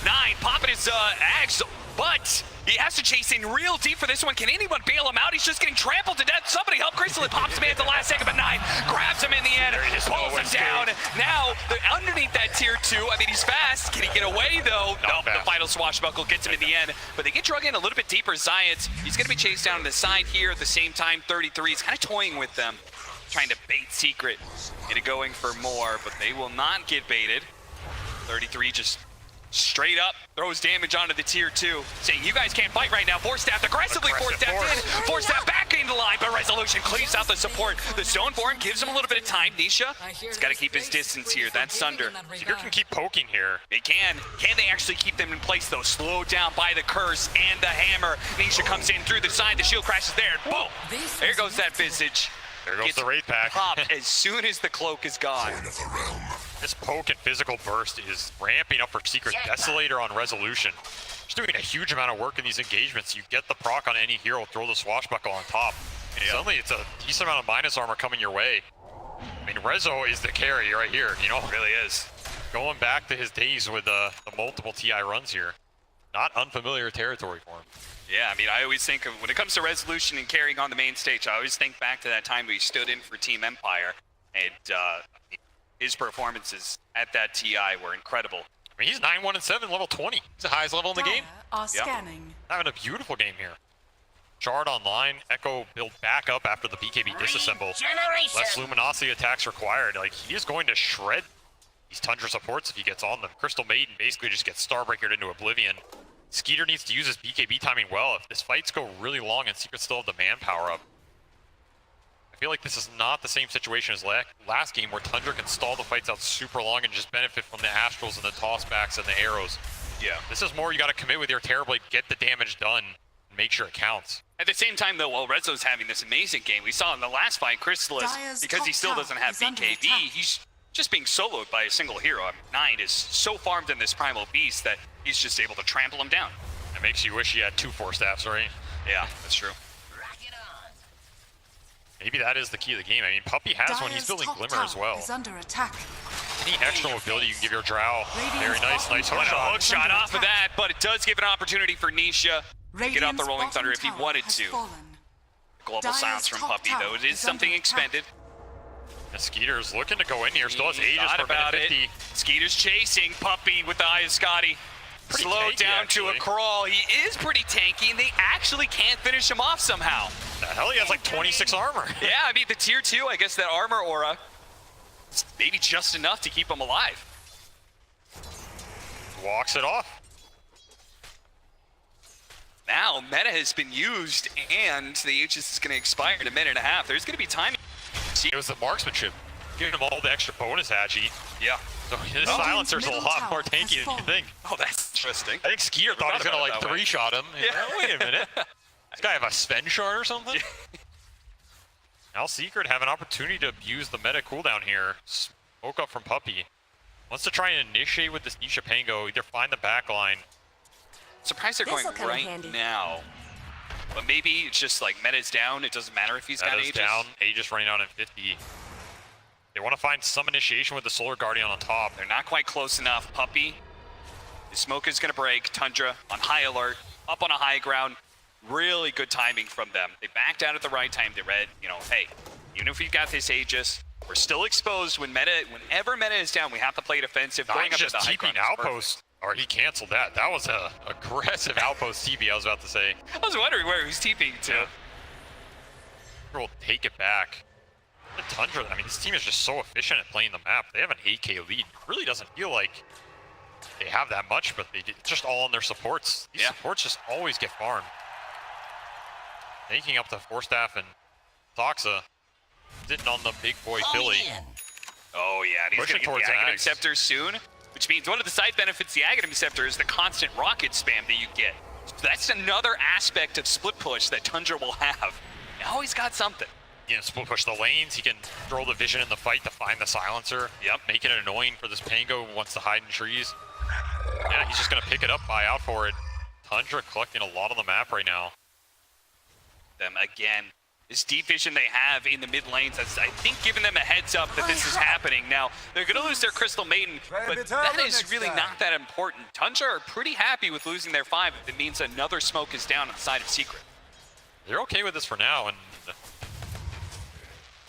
Nine popping his axe, but he has to chase in real deep for this one. Can anyone bail him out? He's just getting trampled to death. Somebody help Crystal. It pops him in at the last second, but Nine grabs him in the end, pulls him down. Now, underneath that tier 2, I mean, he's fast. Can he get away, though? Nope, the final swashbuckle gets him in the end. But they get drug in a little bit deeper. Zayat, he's going to be chased down to the side here. At the same time, 33 is kind of toying with them, trying to bait Secret into going for more, but they will not get baited. 33 just straight up throws damage onto the tier 2, saying you guys can't fight right now. Force staff aggressively force staffed in. Force staff back into line, but Resolution cleaves out the support. The Stoneborn gives him a little bit of time. Nisha, he's got to keep his distance here. That's Thunder. Secret can keep poking here. They can. Can they actually keep them in place though? Slowed down by the curse and the hammer. Nisha comes in through the side. The shield crashes there. Boom! There goes that Visage. There goes the Wraith Pack. Popped as soon as the cloak is gone. This poke and physical burst is ramping up for Secret. Desolator on Resolution. Just doing a huge amount of work in these engagements. You get the proc on any hero, throw the swashbuckle on top. And suddenly it's a decent amount of minus armor coming your way. I mean, Rezo is the carry right here, you know? It really is. Going back to his days with the multiple TI runs here. Not unfamiliar territory for him. Yeah, I mean, I always think of, when it comes to Resolution and carrying on the main stage, I always think back to that time we stood in for Team Empire, and his performances at that TI were incredible. I mean, he's 9-1-7, level 20. He's the highest level in the game. Scanning. Having a beautiful game here. Shard online, Echo build back up after the BKB disassemble. Less Luminosity attacks required. Like, he is going to shred these Tundra supports if he gets on them. Crystal Maiden basically just gets Starbreakered into oblivion. Skeeter needs to use his BKB timing well. If this fights go really long and Secret still have the manpower up, I feel like this is not the same situation as last game where Tundra can stall the fights out super long and just benefit from the Astrals and the tossbacks and the arrows. Yeah. This is more you got to commit with your Terrorblade, get the damage done, and make sure it counts. At the same time, though, while Rezo's having this amazing game, we saw in the last fight, Crystallis, because he still doesn't have BKB, he's just being soloed by a single hero. I mean, Nine is so farmed in this Primal Beast that he's just able to trample him down. It makes you wish he had 2 Force Staffs, right? Yeah, that's true. Maybe that is the key of the game. I mean, Puppey has one. He's building Glimmer as well. Under attack. Any extra mobility you can give your Drow. Very nice hook shot. Hook shot off of that, but it does give an opportunity for Nisha to get off the Rolling Thunder if he wanted to. Global silence from Puppey, though. It is something expended. And Skeeter's looking to go in here. Still has Aegis for about minute 50. Skeeter's chasing Puppey with the Eye of Scotty. Slowed down to a crawl. He is pretty tanky, and they actually can't finish him off somehow. The hell, he has like 26 armor. Yeah, I mean, the tier 2, I guess that armor aura is maybe just enough to keep him alive. Walks it off. Now, meta has been used, and the Aegis is going to expire in a minute and a half. There's going to be time. It was the marksmanship, giving him all the extra bonus agi. Yeah. So his silencer's a lot more tanky than you think. Oh, that's interesting. I think Skeeter thought he was going to like 3-shot him. Yeah. Oh, wait a minute. This guy have a Sven shard or something? Now Secret have an opportunity to abuse the meta cooldown here. Smoke up from Puppey. Wants to try and initiate with this Nisha Pango, either find the back line. Surprised they're going right now. But maybe it's just like meta's down. It doesn't matter if he's got Aegis. Down. Aegis running out in 50. They want to find some initiation with the Solar Guardian on top. They're not quite close enough. Puppey. The smoke is going to break. Tundra on high alert. Up on a high ground. Really good timing from them. They backed out at the right time. They read, you know, hey, even if we've got this Aegis, we're still exposed whenever meta is down. We have to play defensive. Nine's just TPing outpost. Or he canceled that. That was a aggressive outpost TP, I was about to say. I was wondering where he was TPing to. Yeah. We'll take it back. The Tundra, I mean, this team is just so efficient at playing the map. They have an 8K lead. It really doesn't feel like they have that much, but it's just all on their supports. These supports just always get farmed. Taking up the Force Staff and Toxa, sitting on the big boy Philly. Oh yeah, and he's going to get the Aghanim Scepter soon, which means one of the side benefits of the Aghanim Scepter is the constant rocket spam that you get. So that's another aspect of split push that Tundra will have. Now he's got something. Yeah, split push the lanes. He can throw the vision in the fight to find the silencer. Yep. Making it annoying for this Pango who wants to hide in trees. Yeah, he's just going to pick it up, buy out for it. Thundra collecting a lot on the map right now. Them again. this deep vision they have in the mid lanes, that's, I think, giving them a heads up that this is happening. Now, they're going to lose their Crystal Maiden, but that is really not that important. Thundra are pretty happy with losing their 5 if it means another smoke is down on the side of Secret. They're okay with this for now, and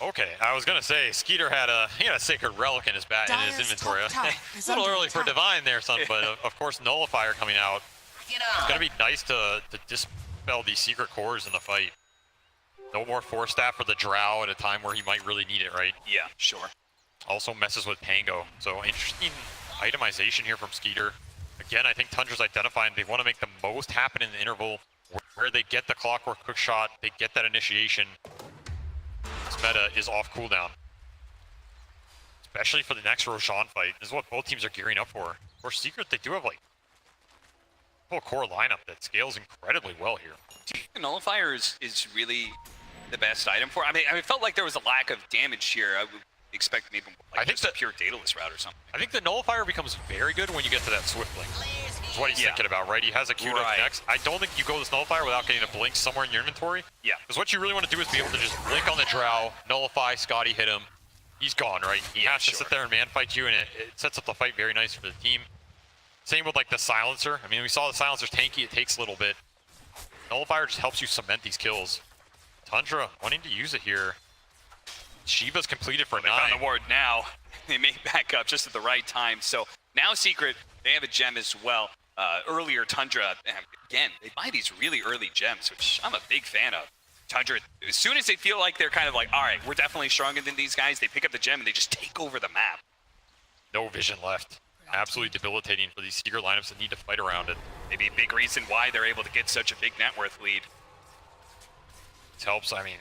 okay, I was gonna say Skeeter had a Sacred Relic in his inventory. A little early for Divine there, son, but of course Nullifier coming out. It's gonna be nice to dispel these secret cores in the fight. No more Force Staff for the Drow at a time where he might really need it, right? Yeah, sure. Also messes with Pango, so interesting itemization here from Skeeter. Again, I think Tundra's identifying they want to make the most happen in the interval where they get the clockwork hook shot, they get that initiation. This meta is off cooldown. Especially for the next Roshan fight. This is what both teams are gearing up for. For Secret, they do have like a whole core lineup that scales incredibly well here. The Nullifier is really the best item for. I mean, it felt like there was a lack of damage here. I would expect maybe like I think just a pure Daedalus route or something. I think the Nullifier becomes very good when you get to that Swift Blink. That's what he's thinking about, right? He has a queued up next. I don't think you go this Nullifier without getting a Blink somewhere in your inventory. Yeah. Because what you really want to do is be able to just Blink on the Drow, Nullify, Scotty hit him. He's gone, right? He has to sit there and man fight you, and it sets up the fight very nice for the team. Same with like the Silencer. I mean, we saw the Silencer's tanky, it takes a little bit. Nullifier just helps you cement these kills. Thundra wanting to use it here. Shiva's completed for 9. They found the ward now. They may back up just at the right time. So now Secret, they have a gem as well. Earlier, Thundra, again, they buy these really early gems, which I'm a big fan of. Thundra, as soon as they feel like they're kind of like, all right, we're definitely stronger than these guys, they pick up the gem and they just take over the map. No vision left. Absolutely debilitating for these Secret lineups that need to fight around it. Maybe a big reason why they're able to get such a big net worth lead. This helps, I mean,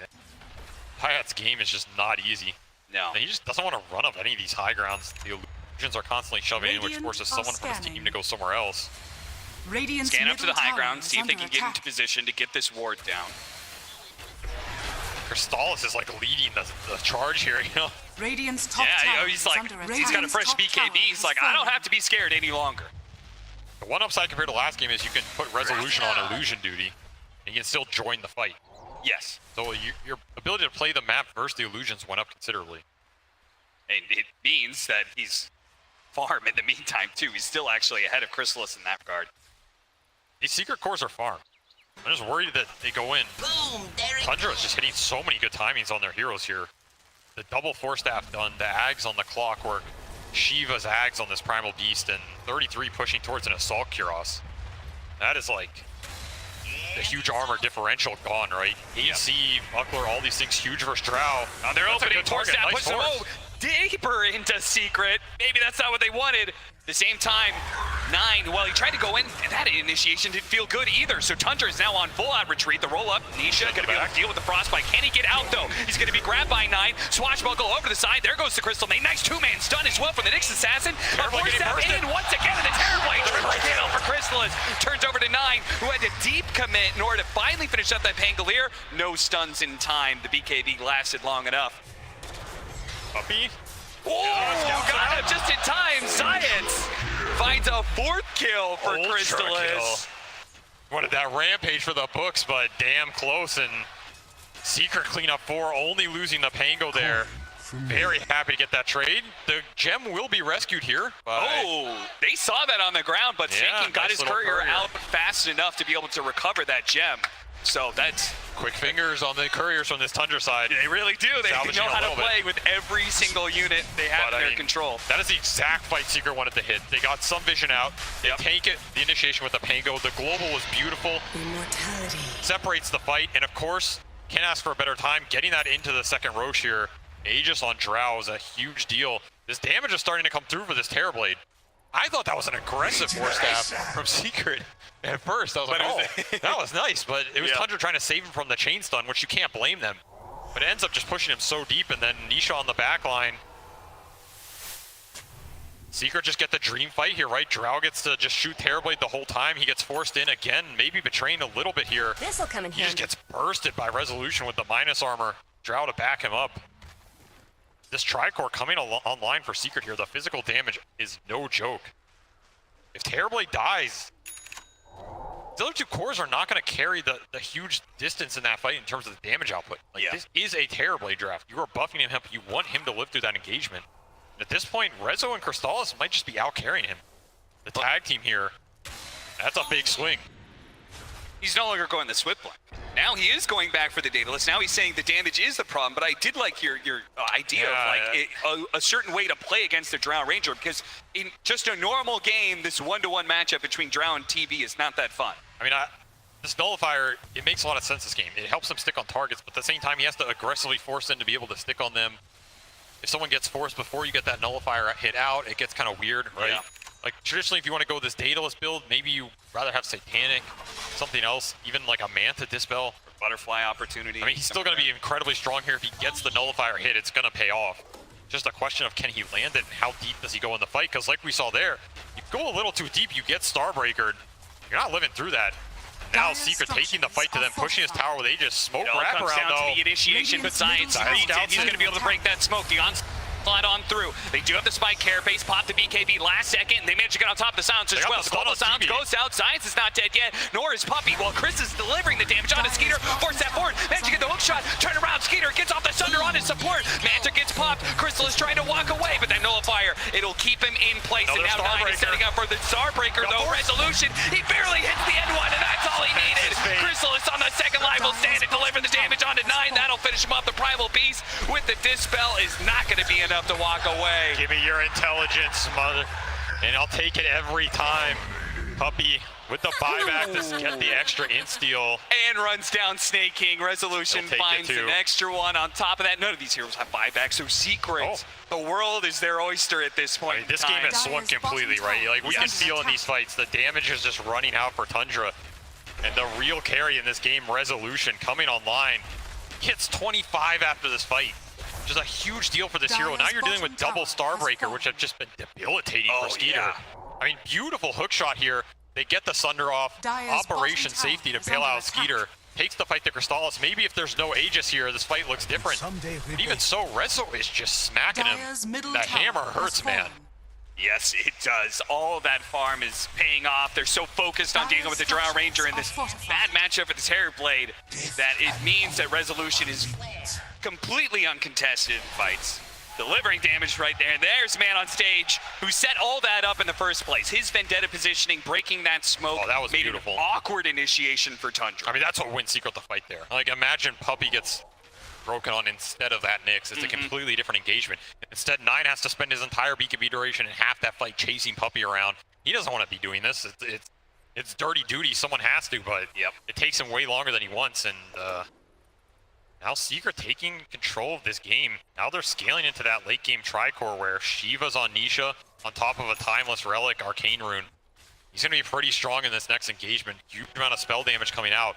Hayat's game is just not easy. No. And he just doesn't want to run up any of these high grounds. The illusions are constantly shoving in, which forces someone from his team to go somewhere else. Scan up to the high ground, see if they can get into position to get this ward down. Crystallis is like leading the charge here, you know? Radiant's top tower he's like, he's got a fresh BKB. He's like, I don't have to be scared any longer. The one upside compared to last game is you can put resolution on illusion duty, and you can still join the fight. Yes. So your ability to play the map versus the illusions went up considerably. And it means that he's farm in the meantime, too. He's still actually ahead of Chrysalis in that regard. These secret cores are farm. I'm just worried that they go in. Boom, Thundra is just hitting so many good timings on their heroes here. The double Force Staff done, the Ags on the Clockwork, Shiva's Ags on this Primal Beast, and 33 pushing towards an Assault Kuros. That is like the huge armor differential gone, right? AC, Buckler, all these things huge versus Drow. Now they're That's opening target. Force Staff, Nice push them force. deeper into Secret. Maybe that's not what they wanted. At the same time, 9, well, he tried to go in, and that initiation didn't feel good either. So Thundra is now on full-out retreat. The roll-up, Nisha going to be able to deal with the Frostbite. Can he get out, though? He's going to be grabbed by 9. Swashbuckle over to the side. There goes the Crystal Maiden. Nice two-man stun as well from the Nyx Assassin. Force Staff in once again, and the Terrorblade triple kill for Chrysalis. Turns over to 9, who had a deep commit in order to finally finish up that Pangolier. No stuns in time. The BKB lasted long enough. Puppy. Oh, got him just in time. Science finds a 4th kill for Crystallis. Wanted that rampage for the books, but damn close. And Secret cleanup 4, only losing the Pango there. Very happy to get that trade. The gem will be rescued here. Oh, they saw that on the ground, but Shaking got nice his courier out fast enough to be able to recover that gem. So that's quick fingers on the couriers from this Tundra side. They really do. They know how to play with every single unit they have in their control. That is the exact fight Secret wanted to hit. They got some vision out. They take it, the initiation with the Pango. The global was beautiful. Immortality. Separates the fight, and of course, can't ask for a better time. Getting that into the second Roche here. Aegis on Drow is a huge deal. This damage is starting to come through for this Terrorblade. I thought that was an aggressive Force Staff from Secret at first. I was like, oh, that was nice, but it was Thundra trying to save him from the chain stun, which you can't blame them. But it ends up just pushing him so deep, and then Nisha on the back line. Secret just get the dream fight here, right? Drow gets to just shoot Terrorblade the whole time. He gets forced in again, maybe betraying a little bit here. This'll come in He just gets bursted by Resolution with the minus armor. Drow to back him up. This Tricore coming online for Secret here. The physical damage is no joke. If Terrorblade dies, the other two cores are not going to carry the huge distance in that fight in terms of the damage output. Like, this is a Terrorblade draft. You are buffing him up. You want him to live through that engagement. And at this point, Rezo and Crystallis might just be out carrying him. The tag team here, that's a big swing. He's no longer going the Swift block. Now he is going back for the Daedalus. Now he's saying the damage is the problem, but I did like your idea of like a certain way to play against the Drow Ranger, because in just a normal game, this one-to-one matchup between Drow and TB is not that fun. I mean, this Nullifier, it makes a lot of sense this game. It helps him stick on targets, but at the same time, he has to aggressively force them to be able to stick on them. If someone gets forced before you get that Nullifier hit out, it gets kind of weird, right? Yeah. Like, traditionally, if you want to go this Daedalus build, maybe you rather have Satanic, something else, even like a Manta Dispel. Or Butterfly Opportunity. I mean, he's still going to be incredibly strong here. If he gets the Nullifier hit, it's going to pay off. Just a question of can he land it and how deep does he go in the fight? Because like we saw there, you go a little too deep, you get Starbreakered. You're not living through that. Now Secret taking the fight to them, pushing his tower with Aegis. Smoke wrap comes around down though. to the initiation, but Science reads it. He's going to be able to break that smoke. The slide on through. They do have the spike carapace, pop the BKB last second. They manage to get on top of the Silence as well. The global Silence goes out. Science is not dead yet, nor is Puppey. While Chris is delivering the damage on his Skeeter. Force that forward. Manage to get the hook shot. Turn around. Skeeter gets off the Thunder on his support. Manta gets popped. Crystal is trying to walk away, but that Nullifier, it'll keep him in place. And now Nine is setting up for the Starbreaker, though. Resolution. He barely hits the end one, and that's all he needed. Crystal is on the second line. Will stand and deliver the damage onto Nine. That'll finish him off. The Primal Beast with the Dispel is not going to be enough to walk away. Give me your intelligence, mother, and I'll take it every time. Puppey with the buyback to get the extra insta-steal. And runs down Snake King. Resolution finds an extra one on top of that. None of these heroes have buybacks, so Secret, the world is their oyster at this point. I mean, this game has swung completely, right? Like, we can feel in these fights, the damage is just running out for Thundra. And the real carry in this game, Resolution, coming online, hits 25 after this fight. Which is a huge deal for this hero. Now you're dealing with double Starbreaker, which have just been debilitating for Skeeter. Yeah. I mean, beautiful hook shot here. They get the Sunder off. Operation Safety to bail out Skeeter. Takes the fight to Crystallis. Maybe if there's no Aegis here, this fight looks different. But even so, Rezo is just smacking him. That hammer hurts, man. Yes, it does. All of that farm is paying off. They're so focused on dealing with the Drow Ranger in this bad matchup with the Terrorblade that it means that Resolution is completely uncontested in fights. Delivering damage right there. And there's a man on stage who set all that up in the first place. His Vendetta positioning, breaking that smoke, that was made beautiful. An awkward initiation for Thundra. I mean, that's what wins Secret the fight there. Like, imagine Puppey gets broken on instead of that Nyx. It's a completely different engagement. Instead, Nine has to spend his entire BKB duration and half that fight chasing Puppey around. He doesn't want to be doing this. It's dirty duty. Someone has to, but it takes him way longer than he wants. And now Secret taking control of this game. Now they're scaling into that late game Tricore where Shiva's on Nisha on top of a Timeless Relic Arcane Rune. He's going to be pretty strong in this next engagement. Huge amount of spell damage coming out.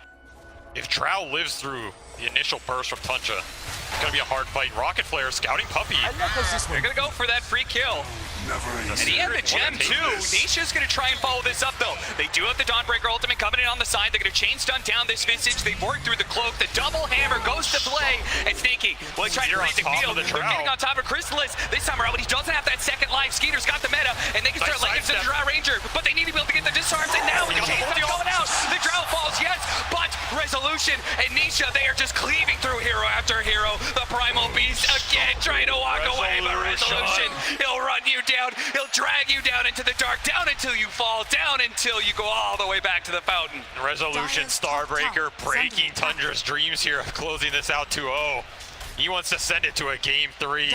If Drow lives through the initial burst from Thundra, it's going to be a hard fight. Rocket Flare scouting Puppey. They're going to go for that free kill. And he had the gem too. Nisha's going to try and follow this up though. They do have the Dawnbreaker ultimate coming in on the side. They're going to chain stun down this Visage. They've worked through the cloak. The double hammer goes to play. And Snaky, well, he's trying to raise the field. They're getting on top of Crystallis. This time around, but he doesn't have that second life. Skeeter's got the meta, and they can start laying into the Drow Ranger. But they need to be able to get the disarms. And now the chain stun going out. The Drow falls, yes, but Resolution and Nisha, they are just cleaving through hero after hero. The Primal Beast again trying to walk away, but Resolution, he'll run you down. He'll drag you down into the dark, down until you fall, down until you go all the way back to the fountain. Resolution Starbreaker breaking Tundra's dreams here of closing this out 2-0. He wants to send it to a game 3.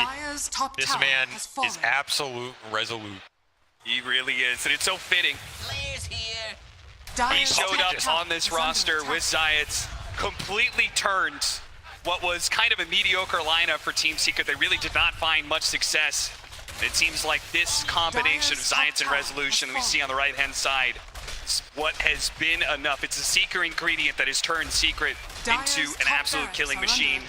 This man is absolute resolute. He really is, and it's so fitting. He showed up on this roster with Zayats, completely turned what was kind of a mediocre lineup for Team Secret. They really did not find much success. It seems like this combination of Zayats and Resolution we see on the right-hand side is what has been enough. It's a Seeker ingredient that has turned Secret into an absolute killing machine.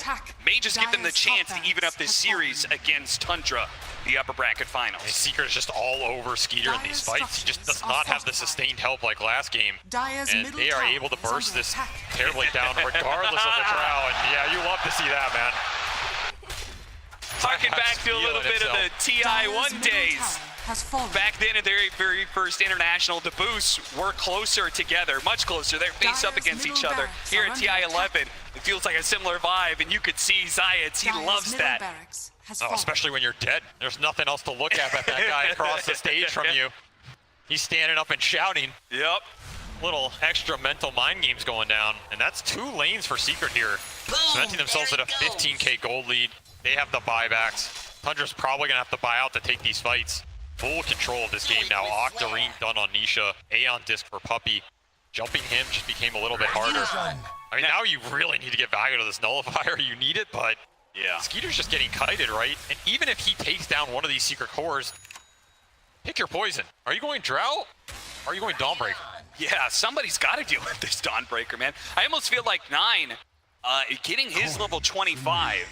May just give them the chance to even up this series against Thundra, the upper bracket finals. Seeker is just all over Skeeter in these fights. He just does not have the sustained help like last game. And they are able to burst this terribly down regardless of the Drow. And yeah, you love to see that, man. Harken back to a little bit of the TI1 days. has fallen. Back then, in their very first international, the boosts were closer together, much closer. They're face up against each other. Here at TI-11, it feels like a similar vibe, and you could see Zayats. He loves that. Oh, especially when you're dead. There's nothing else to look at but that guy across the stage from you. He's standing up and shouting. Yep. Little extra mental mind games going down. And that's 2 lanes for Secret here. Cementing themselves at a 15k gold lead. They have the buybacks. Thundra's probably going to have to buy out to take these fights. Full control of this game now. Octarine done on Nisha. Aeon disc for Puppey. Jumping him just became a little bit harder. I mean, now you really need to get value to this nullifier. You need it, but yeah, Skeeter's just getting kited, right? And even if he takes down one of these secret cores, pick your poison. Are you going Drought? Or are you going Dawnbreaker? Yeah, somebody's got to deal with this Dawnbreaker, man. I almost feel like 9, getting his level 25.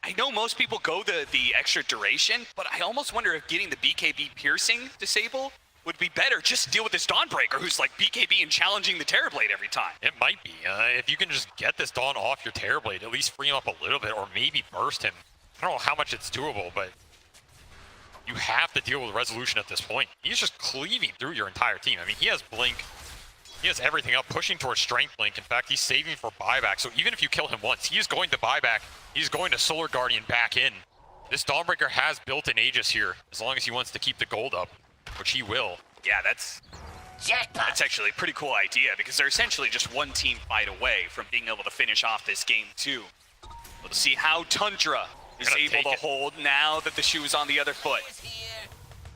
I know most people go the extra duration, but I almost wonder if getting the BKB piercing disable would be better. Just deal with this Dawnbreaker, who's like BKB and challenging the Terrorblade every time. It might be. If you can just get this Dawn off your Terrorblade, at least free him up a little bit, or maybe burst him. I don't know how much it's doable, but you have to deal with Resolution at this point. He's just cleaving through your entire team. I mean, he has Blink. He has everything up, pushing towards Strength Blink. In fact, he's saving for buyback. So even if you kill him once, he is going to buyback. He's going to Solar Guardian back in. This Dawnbreaker has built-in Aegis here, as long as he wants to keep the gold up, which he will. Yeah, that's actually a pretty cool idea, because they're essentially just one team fight away from being able to finish off this game too. We'll see how Thundra is able to hold now that the shoe is on the other foot.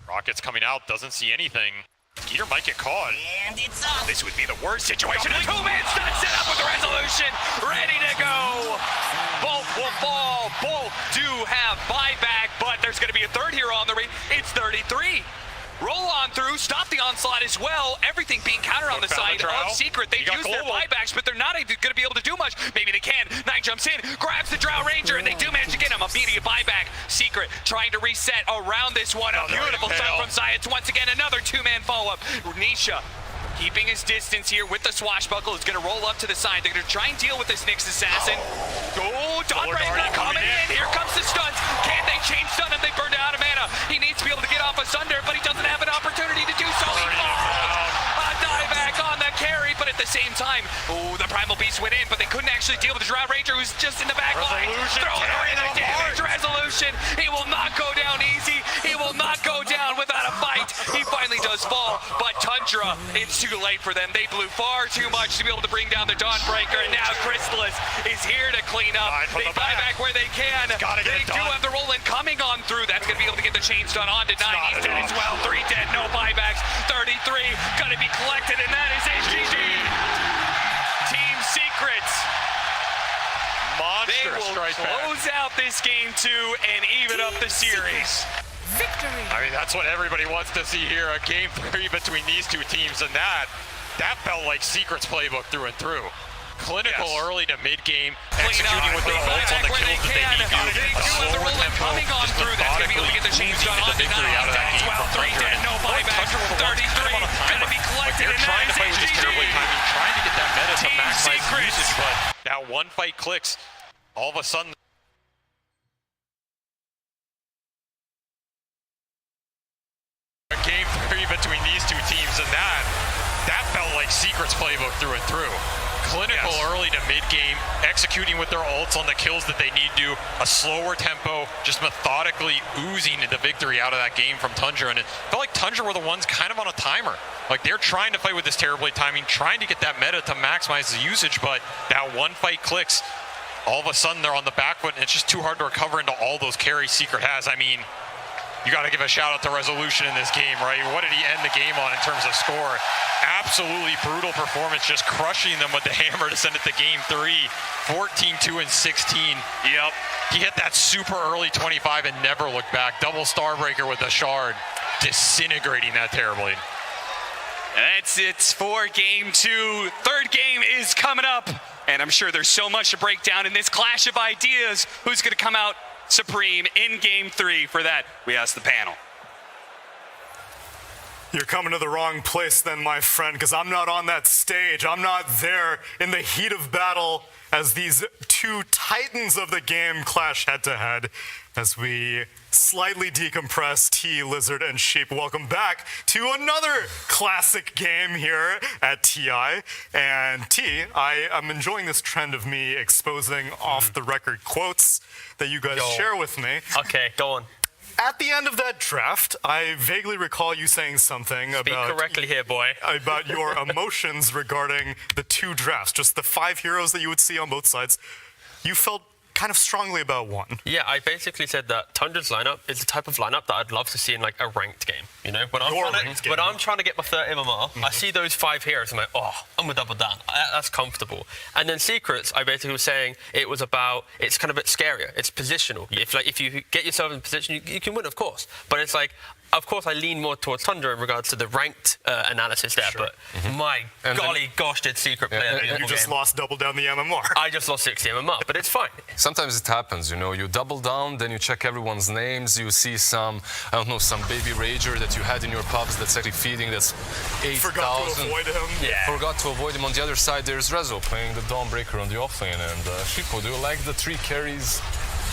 Rocket's coming out, doesn't see anything. Skeeter might get caught. And it's up. This would be the worst situation. A 2-man stun set up with the Resolution, ready to go. Both will fall. Both do have buyback, but there's going to be a third hero on the ring. It's 33. Roll on through, stop the onslaught as well. Everything being countered on the side of Secret. They've used their buybacks, but they're not even going to be able to do much. Maybe they can. 9 jumps in, grabs the Drow Ranger, and they do manage to get him. Immediate buyback. Secret trying to reset around this one. A beautiful shot from Zayats. Once again, another 2-man follow-up. Nisha keeping his distance here with the swashbuckle. Is going to roll up to the side. They're going to try and deal with this Nyx assassin. Dawnbreaker coming in. Here comes the stuns. Can they chain stun him? They burned out of mana. He needs to be able to get off a Sunder, but he doesn't have an opportunity to do so. He falls. A dieback on the carry, but at the same time, the Primal Beast went in, but they couldn't actually deal with the Drow Ranger, who's just in the back line. Throwing away the damage. Resolution. He will not go down easy. He will not go down without a fight. He finally does fall, but Thundra, it's too late for them. They blew far too much to be able to bring down the Dawnbreaker, and now Chrysalis is here to clean up. They buy back where they can. They do have the roll-in coming on through. That's going to be able to get the chain stun on to 9. He's dead as well. 3 dead, no buybacks. 33 going to be collected, and that is HGG. Team Secrets. They will close out this game 2 and even up the series. Victory. I mean, that's what everybody wants to see here, a game 3 between these two teams, and that felt like Secret's playbook through and through. Clinical early to mid-game, executing with their ults on the kills that they need to. They do have the roll-in coming on through. That's going to be able to get the chain stun on to 9. Out of that game well, 3 dead, no buyback. 33 going to be collected, and that is HGG. Trying to get that meta to maximize usage, but that one fight clicks. All of a sudden, a game 3 between these two teams, and that felt like Secret's playbook through and through. Clinical early to mid-game, executing with their ults on the kills that they need to, a slower tempo, just methodically oozing the victory out of that game from Thundra, and it felt like Thundra were the ones kind of on a timer. Like, they're trying to fight with this Terrorblade timing, trying to get that meta to maximize the usage, but that one fight clicks. All of a sudden, they're on the back foot, and it's just too hard to recover into all those carries Secret has. I mean, you got to give a shout out to Resolution in this game, right? What did he end the game on in terms of score? Absolutely brutal performance, just crushing them with the hammer to send it to game 3, 14-2 and 16. Yep. He hit that super early 25 and never looked back. Double Starbreaker with the shard, disintegrating that Terrorblade. That's it for game 2. Third game is coming up, and I'm sure there's so much to break down in this clash of ideas. Who's going to come out supreme in game 3? For that, we ask the panel. You're coming to the wrong place then, my friend, because I'm not on that stage. I'm not there in the heat of battle as these two titans of the game clash head-to-head. As we slightly decompress, T, Lizard, and Sheep, welcome back to another classic game here at TI. And T, I am enjoying this trend of me exposing off-the-record quotes that you guys share with me. Okay, go on. At the end of that draft, I vaguely recall you saying something Speak correctly here, boy. about your emotions regarding the two drafts, just the 5 heroes that you would see on both sides. You felt kind of strongly about one. Yeah, I basically said that Tundra's lineup is the type of lineup that I'd love to see in like a ranked game. You know, when I'm trying to get my 30 MMR, I see those 5 heroes, I'm like, oh, I'm gonna double down. That's comfortable. And then Secrets, I basically was saying it was about, it's kind of a bit scarier. It's positional. If you get yourself in position, you can win, of course. But it's like, of course, I lean more towards Thundra in regards to the ranked analysis there, but my golly gosh, did Secret play a beautiful You just game. lost double down the MMR. I just lost 60 MMR, but it's fine. Sometimes it happens, you know, you double down, then you check everyone's names, you see some, I don't know, some baby rager that you had in your pubs that's actually feeding, that's 8,000. Forgot to avoid him. Yeah. Forgot to avoid him. On the other side, there's Rezo playing the Dawnbreaker on the offlane. And Shiko, do you like the 3 carries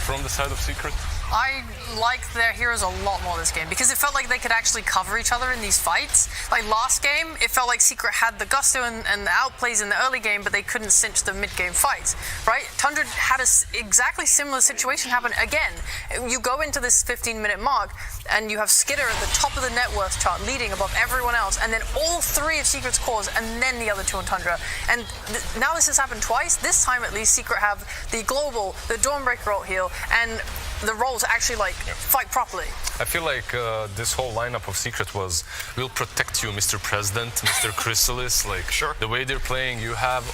from the side of Secret? I liked their heroes a lot more this game because it felt like they could actually cover each other in these fights. Like last game, it felt like Secret had the gusto and the outplays in the early game, but they couldn't cinch the mid-game fights, right? Thundra had a exactly similar situation happen again. You go into this 15-minute mark, and you have Skitter at the top of the net worth chart, leading above everyone else, and then all 3 of Secret's cores, and then the other 2 on Thundra. And now this has happened twice. This time, at least, Secret have the global, the Dawnbreaker ult heal, and the roles actually fight properly. I feel like this whole lineup of Secret was, we'll protect you, Mr. President, Mr. Chrysalis. Like, the way they're playing, you have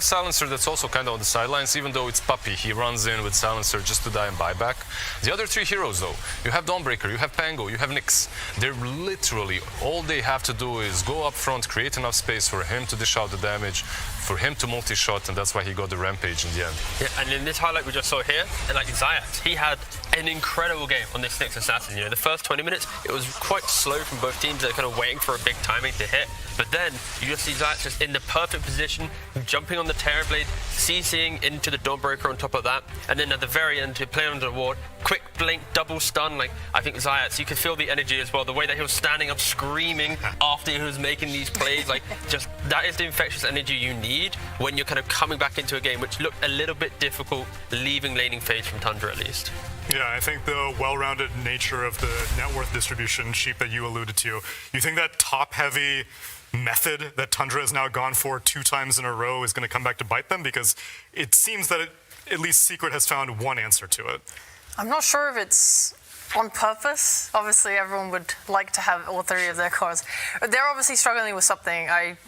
Silencer that's also kind of on the sidelines, even though it's Puppy. He runs in with Silencer just to die and buy back. The other 3 heroes, though, you have Dawnbreaker, you have Pango, you have Nyx. They're literally, all they have to do is go up front, create enough space for him to dish out the damage, for him to multi-shot, and that's why he got the Rampage in the end. Yeah, and in this highlight we just saw here, and like Zayat, he had an incredible game on this Nyx Assassin. You know, the first 20 minutes, it was quite slow from both teams. They're kind of waiting for a big timing to hit. But then you just see Zayat just in the perfect position, jumping on the Terrorblade, CCing into the Dawnbreaker on top of that. And then at the very end, to play under the ward, quick blink, double stun. Like, I think Zayat, you could feel the energy as well. The way that he was standing up, screaming after he was making these plays. Like, just, that is the infectious energy you need when you're kind of coming back into a game, which looked a little bit difficult, leaving laning phase from Thundra at least. Yeah, I think the well-rounded nature of the net worth distribution, Sheep, that you alluded to, you think that top-heavy method that Thundra has now gone for 2 times in a row is going to come back to bite them? Because it seems that at least Secret has found one answer to it. I'm not sure if it's on purpose. Obviously, everyone would like to have all 3 of their cores. They're obviously struggling with something. I'm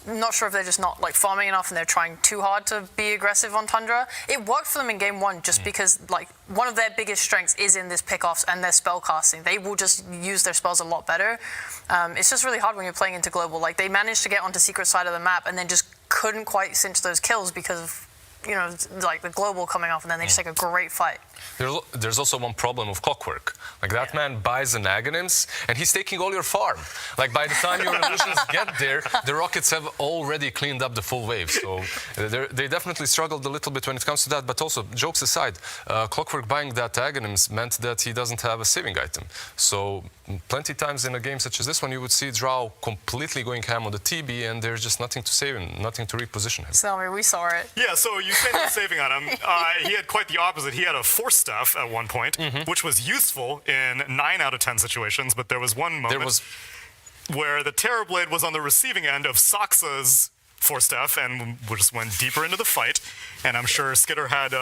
not sure if they're just not farming enough and they're trying too hard to be aggressive on Thundra. It worked for them in game 1 just because one of their biggest strengths is in this pickoffs and their spell casting. They will just use their spells a lot better. It's just really hard when you're playing into global. They managed to get onto Secret side of the map and then just couldn't quite cinch those kills because of the global coming off, and then they just take a great fight. There's also one problem of Clockwork. That man buys an Aghanims, and he's taking all your farm. By the time your illusions get there, the Rockets have already cleaned up the full wave. So they definitely struggled a little bit when it comes to that. But also, jokes aside, Clockwork buying that Aghanims meant that he doesn't have a saving item. So plenty times in a game such as this one, you would see Drow completely going ham on the TB, and there's just nothing to save him, nothing to reposition him. So we saw it. Yeah, so you say that saving item. He had quite the opposite. He had a Force Staff at one point, which was useful in 9 out of 10 situations, but there was one moment where the Terrorblade was on the receiving end of Saksa's Force Staff, and we just went deeper into the fight. And I'm sure Skitter had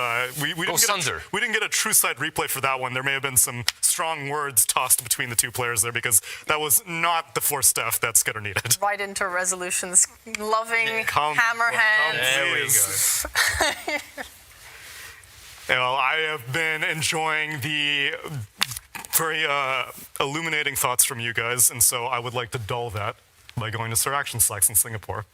we didn't get a true side replay for that one. There may have been some strong words tossed between the 2 players there because that was not the Force Staff that Skitter needed. Right into Resolution's loving hammer hand. There we go. Well, I have been enjoying the very illuminating thoughts from you guys, and so I would like to dull that by going to Sir Action Slacks in Singapore.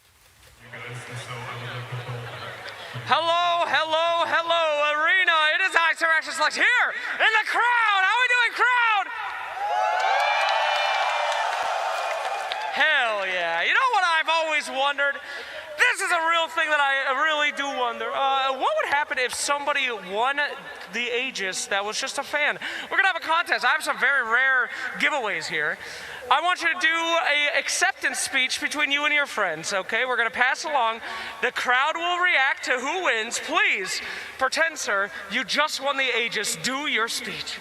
Hello, hello, hello, arena. It is Sir Action Slacks here in the crowd. How are we doing, crowd? Hell yeah. You know what I've always wondered? This is a real thing that I really do wonder. What would happen if somebody won the Aegis that was just a fan? We're gonna have a contest. I have some very rare giveaways here. I want you to do a acceptance speech between you and your friends, okay? We're gonna pass along. The crowd will react to who wins. Please, pretend, sir, you just won the Aegis. Do your speech.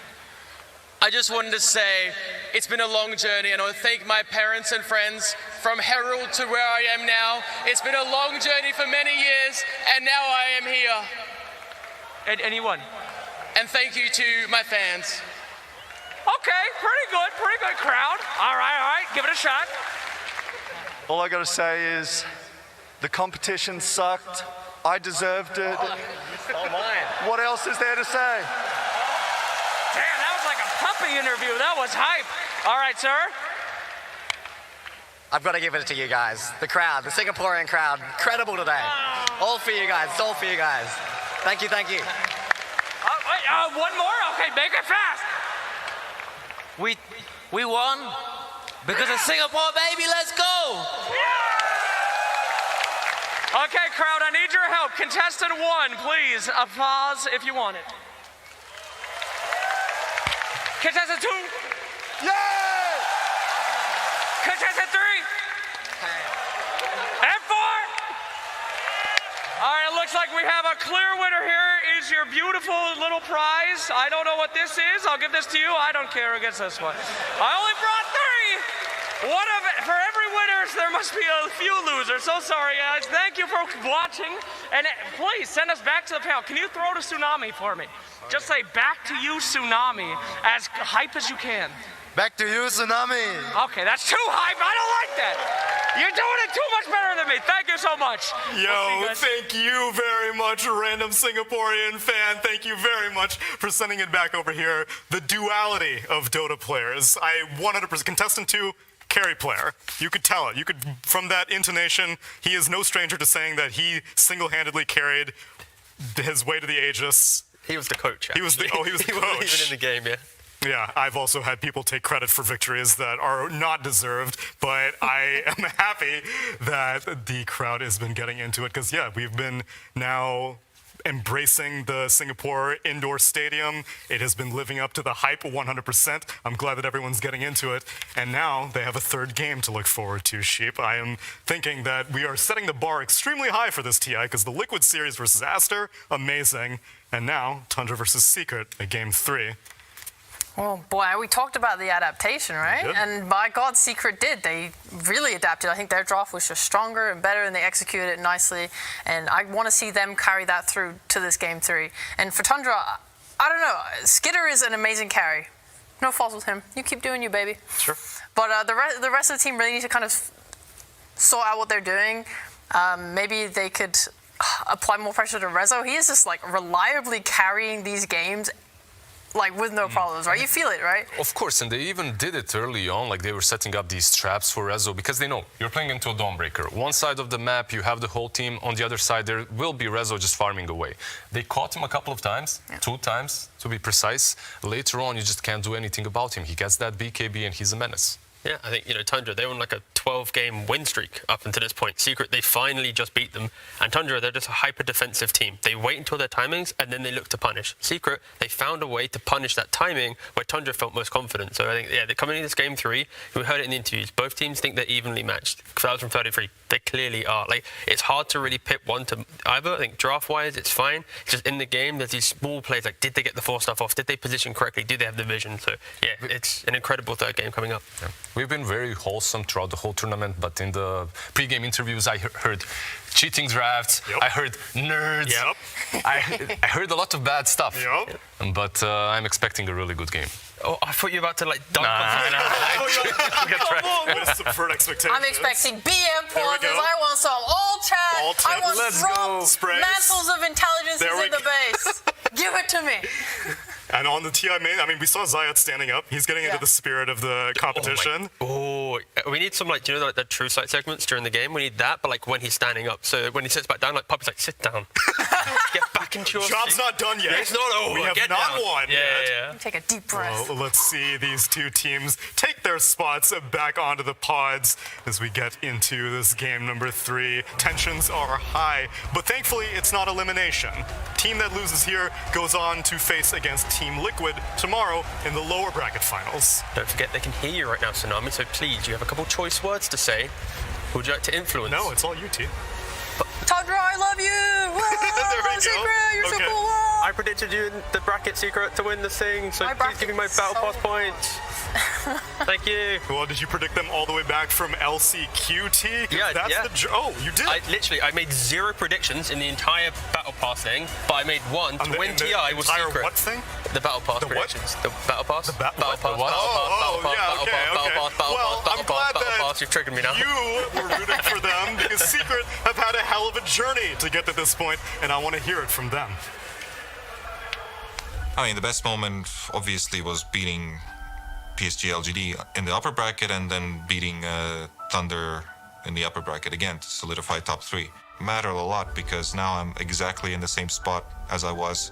I just wanted to say it's been a long journey, and I want to thank my parents and friends from Herald to where I am now. It's been a long journey for many years, and now I am here. And you won. And thank you to my fans. Okay, pretty good crowd. All right, give it a shot. All I gotta say is the competition sucked. I deserved it. Oh my. What else is there to say? Damn, that was like a puppy interview. That was hype. All right, sir. I've got to give it to you guys. The crowd, the Singaporean crowd, incredible today. All for you guys. It's all for you guys. Thank you, thank you. Wait, one more? Okay, make it fast. We won because of Singapore, baby. Let's go. Okay, crowd, I need your help. Contestant 1, please. Applause if you want it. Contestant 2. Yeah! Contestant 3. And 4. All right, it looks like we have a clear winner here. Is your beautiful little prize. I don't know what this is. I'll give this to you. I don't care who gets this one. I only brought 3. For every winners, there must be a few losers. So sorry, guys. Thank you for watching. And please send us back to the panel. Can you throw to Tsunami for me? Just say back to you, Tsunami, as hype as you can. Back to you, Tsunami. Okay, that's too hype. I don't like that. You're doing it too much better than me. Thank you so much. Yo, thank you very much, random Singaporean fan. Thank you very much for sending it back over here. The duality of Dota players. I 100%. Contestant 2, carry player. You could tell it. You could, from that intonation, he is no stranger to saying that he single-handedly carried his way to the Aegis. He was the coach. He was the coach. He wasn't even in the game, yeah. Yeah, I've also had people take credit for victories that are not deserved, but I am happy that the crowd has been getting into it because, yeah, we've been now embracing the Singapore indoor stadium. It has been living up to the hype 100%. I'm glad that everyone's getting into it. And now they have a third game to look forward to, Sheep. I am thinking that we are setting the bar extremely high for this TI because the Liquid series versus Aster, amazing. And now Thundra versus Secet at game 3. Oh boy, we talked about the adaptation, right? And by God, Secret did. They really adapted. I think their draft was just stronger and better, and they executed it nicely. And I want to see them carry that through to this game 3. And for Thundra, I don't know. Skitter is an amazing carry. No fault with him. You keep doing you, baby. Sure. But the rest of the team really need to kind of sort out what they're doing. Maybe they could apply more pressure to Rezo. He is just like reliably carrying these games like with no problems, right? You feel it, right? Of course, and they even did it early on, like they were setting up these traps for Rezo because they know you're playing into a Dawnbreaker. One side of the map, you have the whole team. On the other side, there will be Rezo just farming away. They caught him a couple of times, 2 times to be precise. Later on, you just can't do anything about him. He gets that BKB and he's a menace. Yeah, I think, Thundra, they were on like a 12-game win streak up until this point. Secret, they finally just beat them. And Thundra, they're just a hyper-defensive team. They wait until their timings, and then they look to punish. Secret, they found a way to punish that timing where Thundra felt most confident. So I think, yeah, they're coming into this game 3. We heard it in the interviews. Both teams think they're evenly matched. 2033, they clearly are. Like, it's hard to really pit one to either. I think draft-wise, it's fine. It's just in the game, there's these small plays, like, did they get the 4 stuff off? Did they position correctly? Do they have the vision? So, yeah, it's an incredible third game coming up. Yeah. We've been very wholesome throughout the whole tournament, but in the pre-game interviews, I heard cheating drafts. Yep. I heard nerds. Yep. I heard a lot of bad stuff. Yep. But I'm expecting a really good game. Oh, I thought you were about to like dunk Subvert expectations. I'm expecting BM pauses. I want some all chat. I want strong mantles of intelligence in the base. Give it to me. And on the TI main, I mean, we saw Zayat standing up. He's getting into the spirit of the competition. Oh, we need some, like, do you know, like, the true sight segments during the game? We need that, but, like, when he's standing up. So when he sits back down, like, Puppy's like, sit down. Get back back into your Job's seat. not done yet. It's not over. We have Get not down. won Yeah, yet. yeah. Take a deep breath. Well, let's see these two teams take their spots back onto the pods as we get into this game number 3. Tensions are high, but thankfully it's not elimination. Team that loses here goes on to face against Team Liquid tomorrow in the lower bracket finals. Don't forget they can hear you right now, Tsunami, so please, you have a couple choice words to say. Who would you like to influence? No, it's all you, T. Thundra, I love you! Whoa, There we go. Secret, you're so Okay. cool! Whoa. I predicted you in the bracket Secret to win the thing, so My please give me my bracket's battle so pass points. Thank you. Well, did you predict them all the way back from LCQT? 'Cause Yeah, that's yeah. Oh, you did? I made 0 predictions in the entire battle pass thing, but I made one to win TI with entire Secret. what thing? The battle pass The what? predictions. The battle pass. The what? battle pass. Oh, yeah, okay. Well, I'm glad that You've triggered me now. you were rooting for them because Secret have had a hell of a journey to get to this point, and I want to hear it from them. I mean, the best moment obviously was beating PSG LGD in the upper bracket and then beating Thunder in the upper bracket again to solidify top 3. Mattered a lot because now I'm exactly in the same spot as I was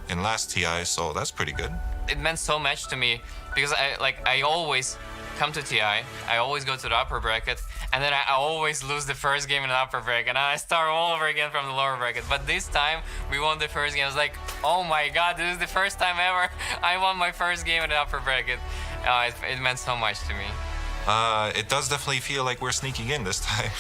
in last TI, so that's pretty good. It meant so much to me because I always come to TI, I always go to the upper bracket, and then I always lose the first game in the upper bracket, and I start all over again from the lower bracket. But this time, we won the first game. I was like, oh my god, this is the first time ever I won my first game in the upper bracket. It meant so much to me. It does definitely feel like we're sneaking in this time.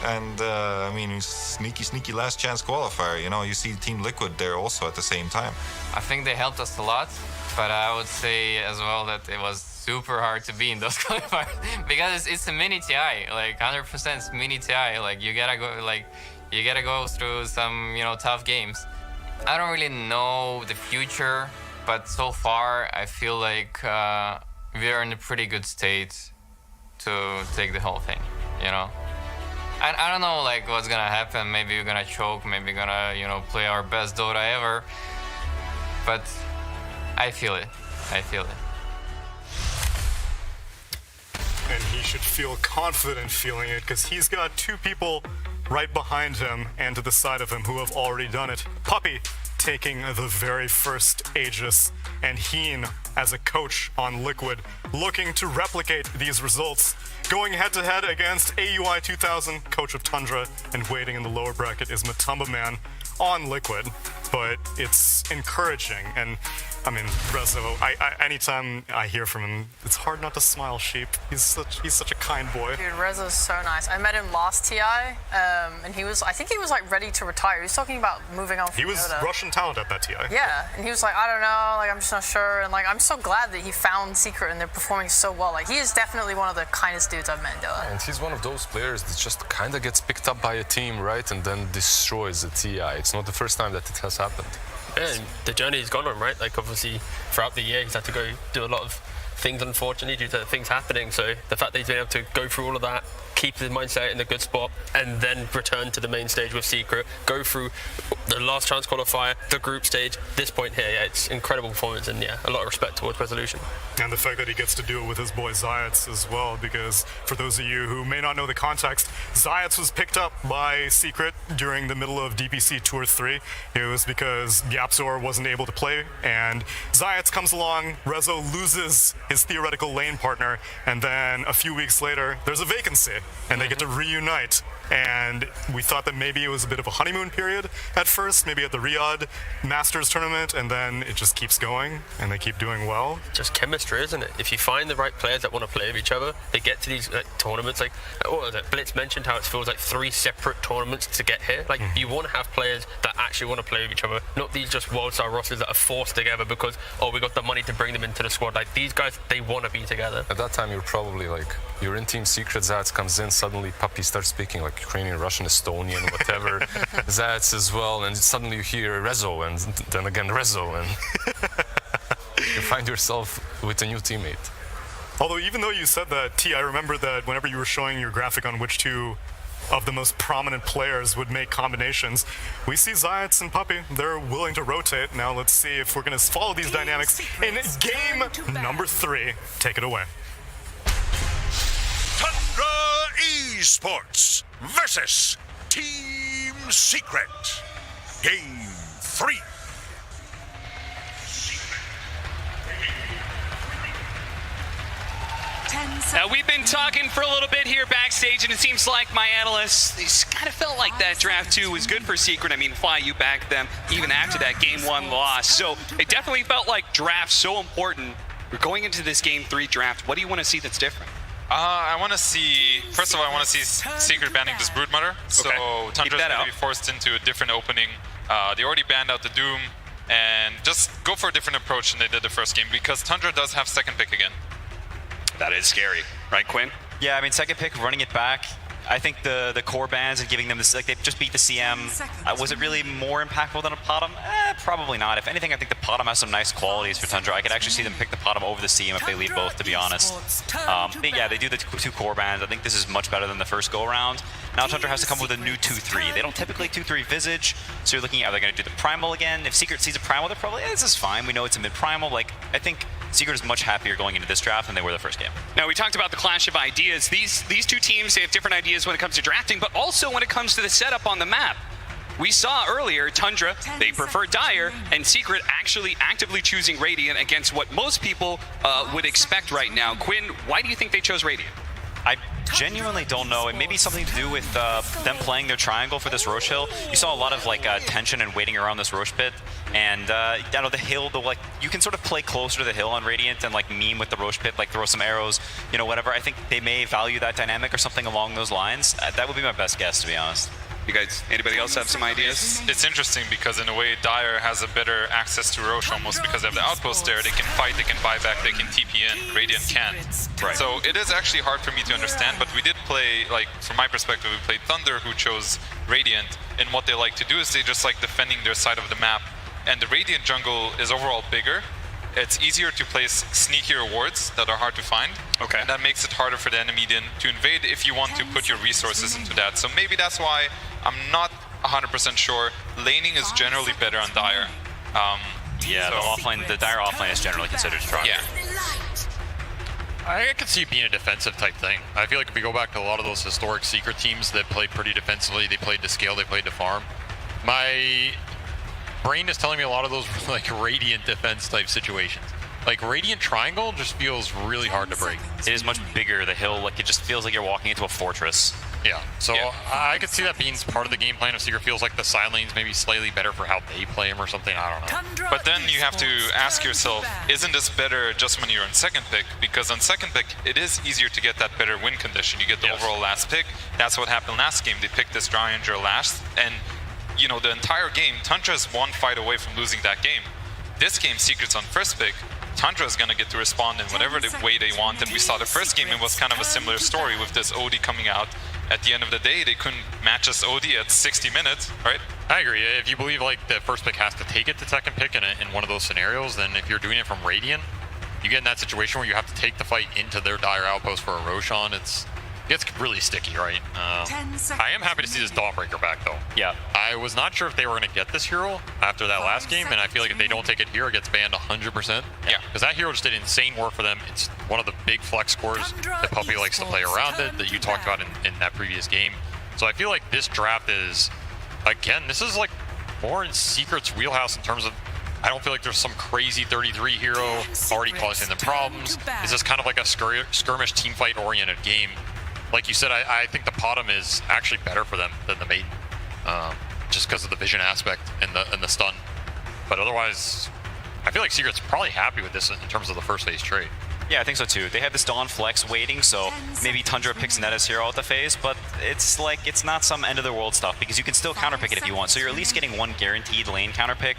And I mean, sneaky last chance qualifier. You know, you see Team Liquid there also at the same time. I think they helped us a lot, but I would say as well that it was super hard to be in those qualifiers because it's a mini TI, like 100% mini TI. Like you gotta go through some tough games. I don't really know the future, but so far I feel like we are in a pretty good state to take the whole thing. I don't know like what's gonna happen. Maybe we're gonna choke. Maybe we're gonna play our best Dota ever. But I feel it. And he should feel confident feeling it because he's got 2 people right behind him and to the side of him who have already done it. Puppy taking the very first Aegis, and Heen as a coach on Liquid, looking to replicate these results. Going head-to-head against AUI 2000, coach of Thundra, and waiting in the lower bracket is Matumba Man on Liquid. But it's encouraging, and I mean, Rezo, anytime I hear from him, it's hard not to smile, Sheep. He's such a kind boy. Dude, Rezo's so nice. I met him last TI, and I think he was like ready to retire. He was talking about moving on from He was Dota. Russian talent at that TI. Yeah, and he was like, I don't know, like I'm just not sure, and like I'm so glad that he found Secret and they're performing so well. Like he is definitely one of the kindest dudes I've met in Dota. And he's one of those players that just kind of gets picked up by a team, right, and then destroys a TI. It's not the first time that it has happened. Yeah, and the journey he's gone on, right? Like obviously throughout the year he's had to go do a lot of things unfortunately due to things happening. So the fact that he's been able to go through all of that, keep his mindset in a good spot, and then return to the main stage with Secret, go through the last chance qualifier, the group stage, this point here, yeah, it's incredible performance and yeah, a lot of respect towards Resolution. And the fact that he gets to do it with his boy Zayats as well, because for those of you who may not know the context, Zayats was picked up by Secret during the middle of DPC Tour 3. It was because Yapzor wasn't able to play, and Zayats comes along, Rezo loses his theoretical lane partner, and then a few weeks later, there's a vacancy, and they get to reunite. And we thought that maybe it was a bit of a honeymoon period at first, maybe at the Riyadh Masters tournament, and then it just keeps going, and they keep doing well. Just chemistry, isn't it? If you find the right players that want to play with each other, they get to these tournaments. Like, what was it? Blitz mentioned how it feels like 3 separate tournaments to get here. Like, you want to have players that actually want to play with each other, not these just world-star rosters that are forced together because, oh, we got the money to bring them into the squad. Like, these guys, they want to be together. At that time, you're probably like, you're in Team Secret, Zats comes in, suddenly Puppy starts speaking like Ukrainian, Russian, Estonian, whatever. Zats as well, and suddenly you hear Rezo, and then again Rezo, and you find yourself with a new teammate. Although even though you said that, T, I remember that whenever you were showing your graphic on which 2 of the most prominent players would make combinations, we see Zayats and Puppy. They're willing to rotate. Now let's see if we're going to follow these dynamics in game number 3. Take it away. Thundra Esports versus Team Secret. Game 3. Now, we've been talking for a little bit here backstage, and it seems like my analysts, they kind of felt like that draft 2 was good for Secret. I mean, Fly, you backed them even after that Game 1 loss. So it definitely felt like draft so important. We're going into this Game 3 draft. What do you want to see that's different? I want to see, first of all, I want to see Secret banning this Broodmother. So Tundra's going to be forced into a different opening. They already banned out the Doom, and just go for a different approach than they did the first game, because Thundra does have second pick again. That is scary, right, Quinn? Yeah, I mean, second pick, running it back. I think the core bans and giving them this, like, they just beat the CM. Was it really more impactful than a Potom? Probably not. If anything, I think the Potom has some nice qualities for Thundra. I could actually see them pick the Potom over the CM if they lead both, to be honest. Yeah, they do the 2 core bans. I think this is much better than the first go-around. Now Thundra has to come with a new 2-3. They don't typically 2-3 Visage, so you're looking at, are they going to do the Primal again? If Secret sees a Primal, they're probably, this is fine. We know it's a mid-Primal. Like, I think Secret is much happier going into this draft than they were the first game. Now, we talked about the clash of ideas. These 2 teams, they have different ideas when it comes to drafting, but also when it comes to the setup on the map. We saw earlier, Thundra, they prefer Dire, and Secret actually actively choosing Radiant against what most people would expect right now. Quinn, why do you think they chose Radiant? I genuinely don't know. It may be something to do with them playing their triangle for this Roche Hill. You saw a lot of like tension and waiting around this Roche pit, and I know the hill. You can sort of play closer to the hill on Radiant and like meme with the Roche pit, like throw some arrows, you know, whatever. I think they may value that dynamic or something along those lines. That would be my best guess, to be honest. You guys, anybody else have some ideas? It's interesting because in a way Dire has a better access to Roche almost because they have the outpost there. They can fight, they can buy back, they can TP in. Radiant can't. Right. So it is actually hard for me to understand, but we did play, like, from my perspective, we played Thunder, who chose Radiant, and what they like to do is they just like defending their side of the map, and the Radiant jungle is overall bigger. It's easier to place sneakier wards that are hard to find. Okay. And that makes it harder for the enemy to invade if you want to put your resources into that. So maybe that's why I'm not 100% sure. Laning is generally better on Dire. Yeah, the Dire offlane is generally considered strong. Yeah. I could see it being a defensive type thing. I feel like if we go back to a lot of those historic Secret teams that played pretty defensively, they played to scale, they played to farm. My brain is telling me a lot of those like Radiant defense type situations. Like Radiant Triangle just feels really hard to break. It is much bigger, the hill, like it just feels like you're walking into a fortress. Yeah, so I could see that being part of the game plan of Secret. Feels like the side lane's maybe slightly better for how they play him or something, I don't know. But then you have to ask yourself, isn't this better just when you're on second pick? Because on second pick, it is easier to get that better win condition. You get the overall last pick. That's what happened last game. They picked this Dryandra last, and you know, the entire game, Tundra's 1 fight away from losing that game. This game, Secret's on first pick. Thundra is going to get to respond in whatever the way they want, and we saw the first game, it was kind of a similar story with this OD coming out. At the end of the day, they couldn't match us OD at 60 minutes, right? I agree. If you believe like the first pick has to take it to second pick in one of those scenarios, then if you're doing it from Radiant, you get in that situation where you have to take the fight into their Dire outpost for a Roshan. It gets really sticky, right? I am happy to see this Dawnbreaker back, though. Yeah. I was not sure if they were going to get this hero after that last game, and I feel like if they don't take it here, it gets banned 100%. Yeah. Because that hero just did insane work for them. It's one of the big flex scores that Puppy likes to play around it, that you talked about in that previous game. So I feel like this draft is, again, this is like more in Secret's wheelhouse in terms of, I don't feel like there's some crazy 33 hero already causing them problems. It's just kind of like a skirmish team fight oriented game. Like you said, I think the Potom is actually better for them than the Maiden, just because of the vision aspect and the stun. But otherwise, I feel like Secret's probably happy with this in terms of the first phase trade. Yeah, I think so too. They had this Dawn flex waiting, so maybe Thundra picks Netta's hero at the phase, but it's like, it's not some end of the world stuff because you can still counterpick it if you want. So you're at least getting one guaranteed lane counterpick.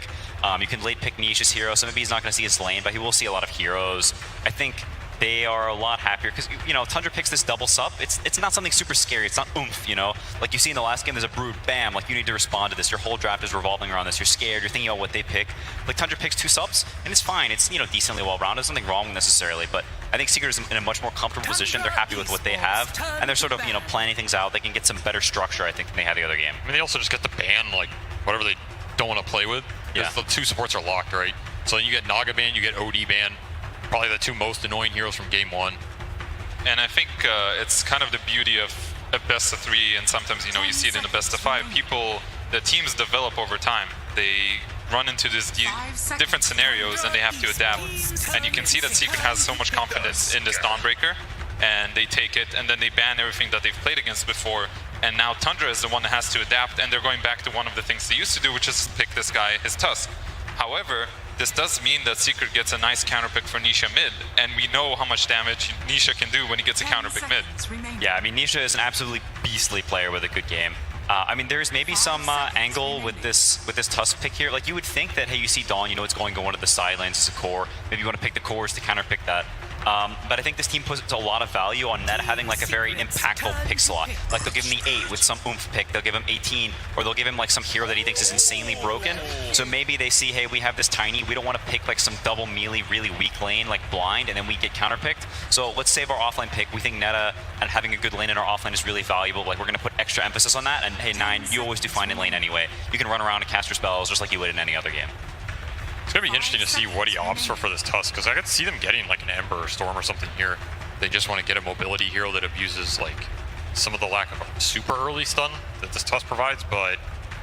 You can late pick Nisha's hero, so maybe he's not going to see his lane, but he will see a lot of heroes. I think they are a lot happier because, you know, Thundra picks this double sup. It's not something super scary. It's not oomph, you know? Like you see in the last game, there's a Brood, bam, like you need to respond to this. Your whole draft is revolving around this. You're scared, you're thinking about what they pick. Like Thundra picks 2 sups, and it's fine. It's, you know, decently well-rounded. There's nothing wrong necessarily, but I think Secret is in a much more comfortable position. They're happy with what they have, and they're sort of, you know, planning things out. They can get some better structure, I think, than they had the other game. I mean, they also just get to ban, like, whatever they don't want to play with. Yeah. The 2 supports are locked, right? So then you get Naga ban, you get OD ban, probably the 2 most annoying heroes from game 1. And I think it's kind of the beauty of a best of 3, and sometimes, you know, you see it in a best of 5. People the teams develop over time. They run into these different scenarios and they have to adapt. And you can see that Secret has so much confidence in this Dawnbreaker, and they take it and then they ban everything that they've played against before. And now Thundra is the one that has to adapt, and they're going back to one of the things they used to do, which is pick this guy, his Tusk. However, this does mean that Secret gets a nice counterpick for Nisha mid, and we know how much damage Nisha can do when he gets a counterpick mid. Yeah, I mean, Nisha is an absolutely beastly player with a good game. I mean, there's maybe some angle with this Tusk pick here. Like, you would think that, hey, you see Dawn, you know it's going to the side lanes as a core. Maybe you want to pick the cores to counterpick that. But I think this team puts a lot of value on Netta having like a very impactful pick slot. Like they'll give him the 8 with some oomph pick, they'll give him 18, or they'll give him like some hero that he thinks is insanely broken. So maybe they see, hey, we have this Tiny, we don't want to pick like some double melee, really weak lane like Blind, and then we get counterpicked. So let's save our offlane pick. We think Netta and having a good lane in our offlane is really valuable. Like we're going to put extra emphasis on that. And hey, 9, you always do fine in lane anyway. You can run around and cast your spells just like you would in any other game. It's going to be interesting to see what he opts for this Tusk, because I could see them getting like an Ember or Storm or something here. They just want to get a mobility hero that abuses like some of the lack of super early stun that this Tusk provides, but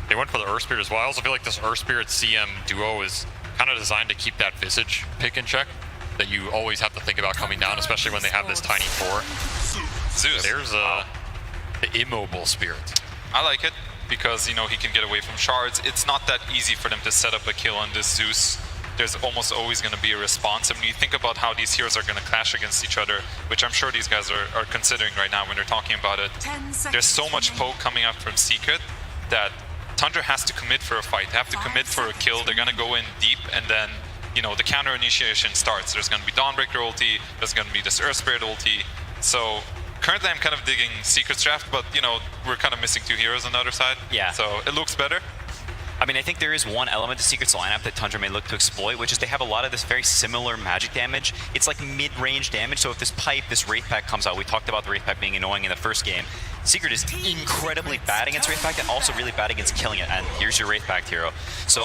they went for the Earth Spirit as well. I also feel like this Earth Spirit CM duo is kind of designed to keep that Visage pick in check that you always have to think about coming down, especially when they have this tiny 4. Zeus. There's the immobile Spirit. I like it, because, you know, he can get away from shards. It's not that easy for them to set up a kill on this Zeus. There's almost always going to be a response. And when you think about how these heroes are going to clash against each other, which I'm sure these guys are considering right now when they're talking about it, there's so much poke coming out from Secret that Thundra has to commit for a fight. They have to commit for a kill. They're going to go in deep, and then, you know, the counter initiation starts. There's going to be Dawnbreaker ulti, there's going to be this Earth Spirit ulti. So currently I'm kind of digging Secret's draft, but, you know, we're kind of missing 2 heroes on the other side. Yeah. So it looks better. I mean, I think there is one element to Secret's lineup that Thundra may look to exploit, which is they have a lot of this very similar magic damage. It's like mid-range damage, so if this pipe, this Wraith Pack comes out, we talked about the Wraith Pack being annoying in the first game. Secret is incredibly bad against Wraith Pack and also really bad against killing it, and here's your Wraith Pack hero. So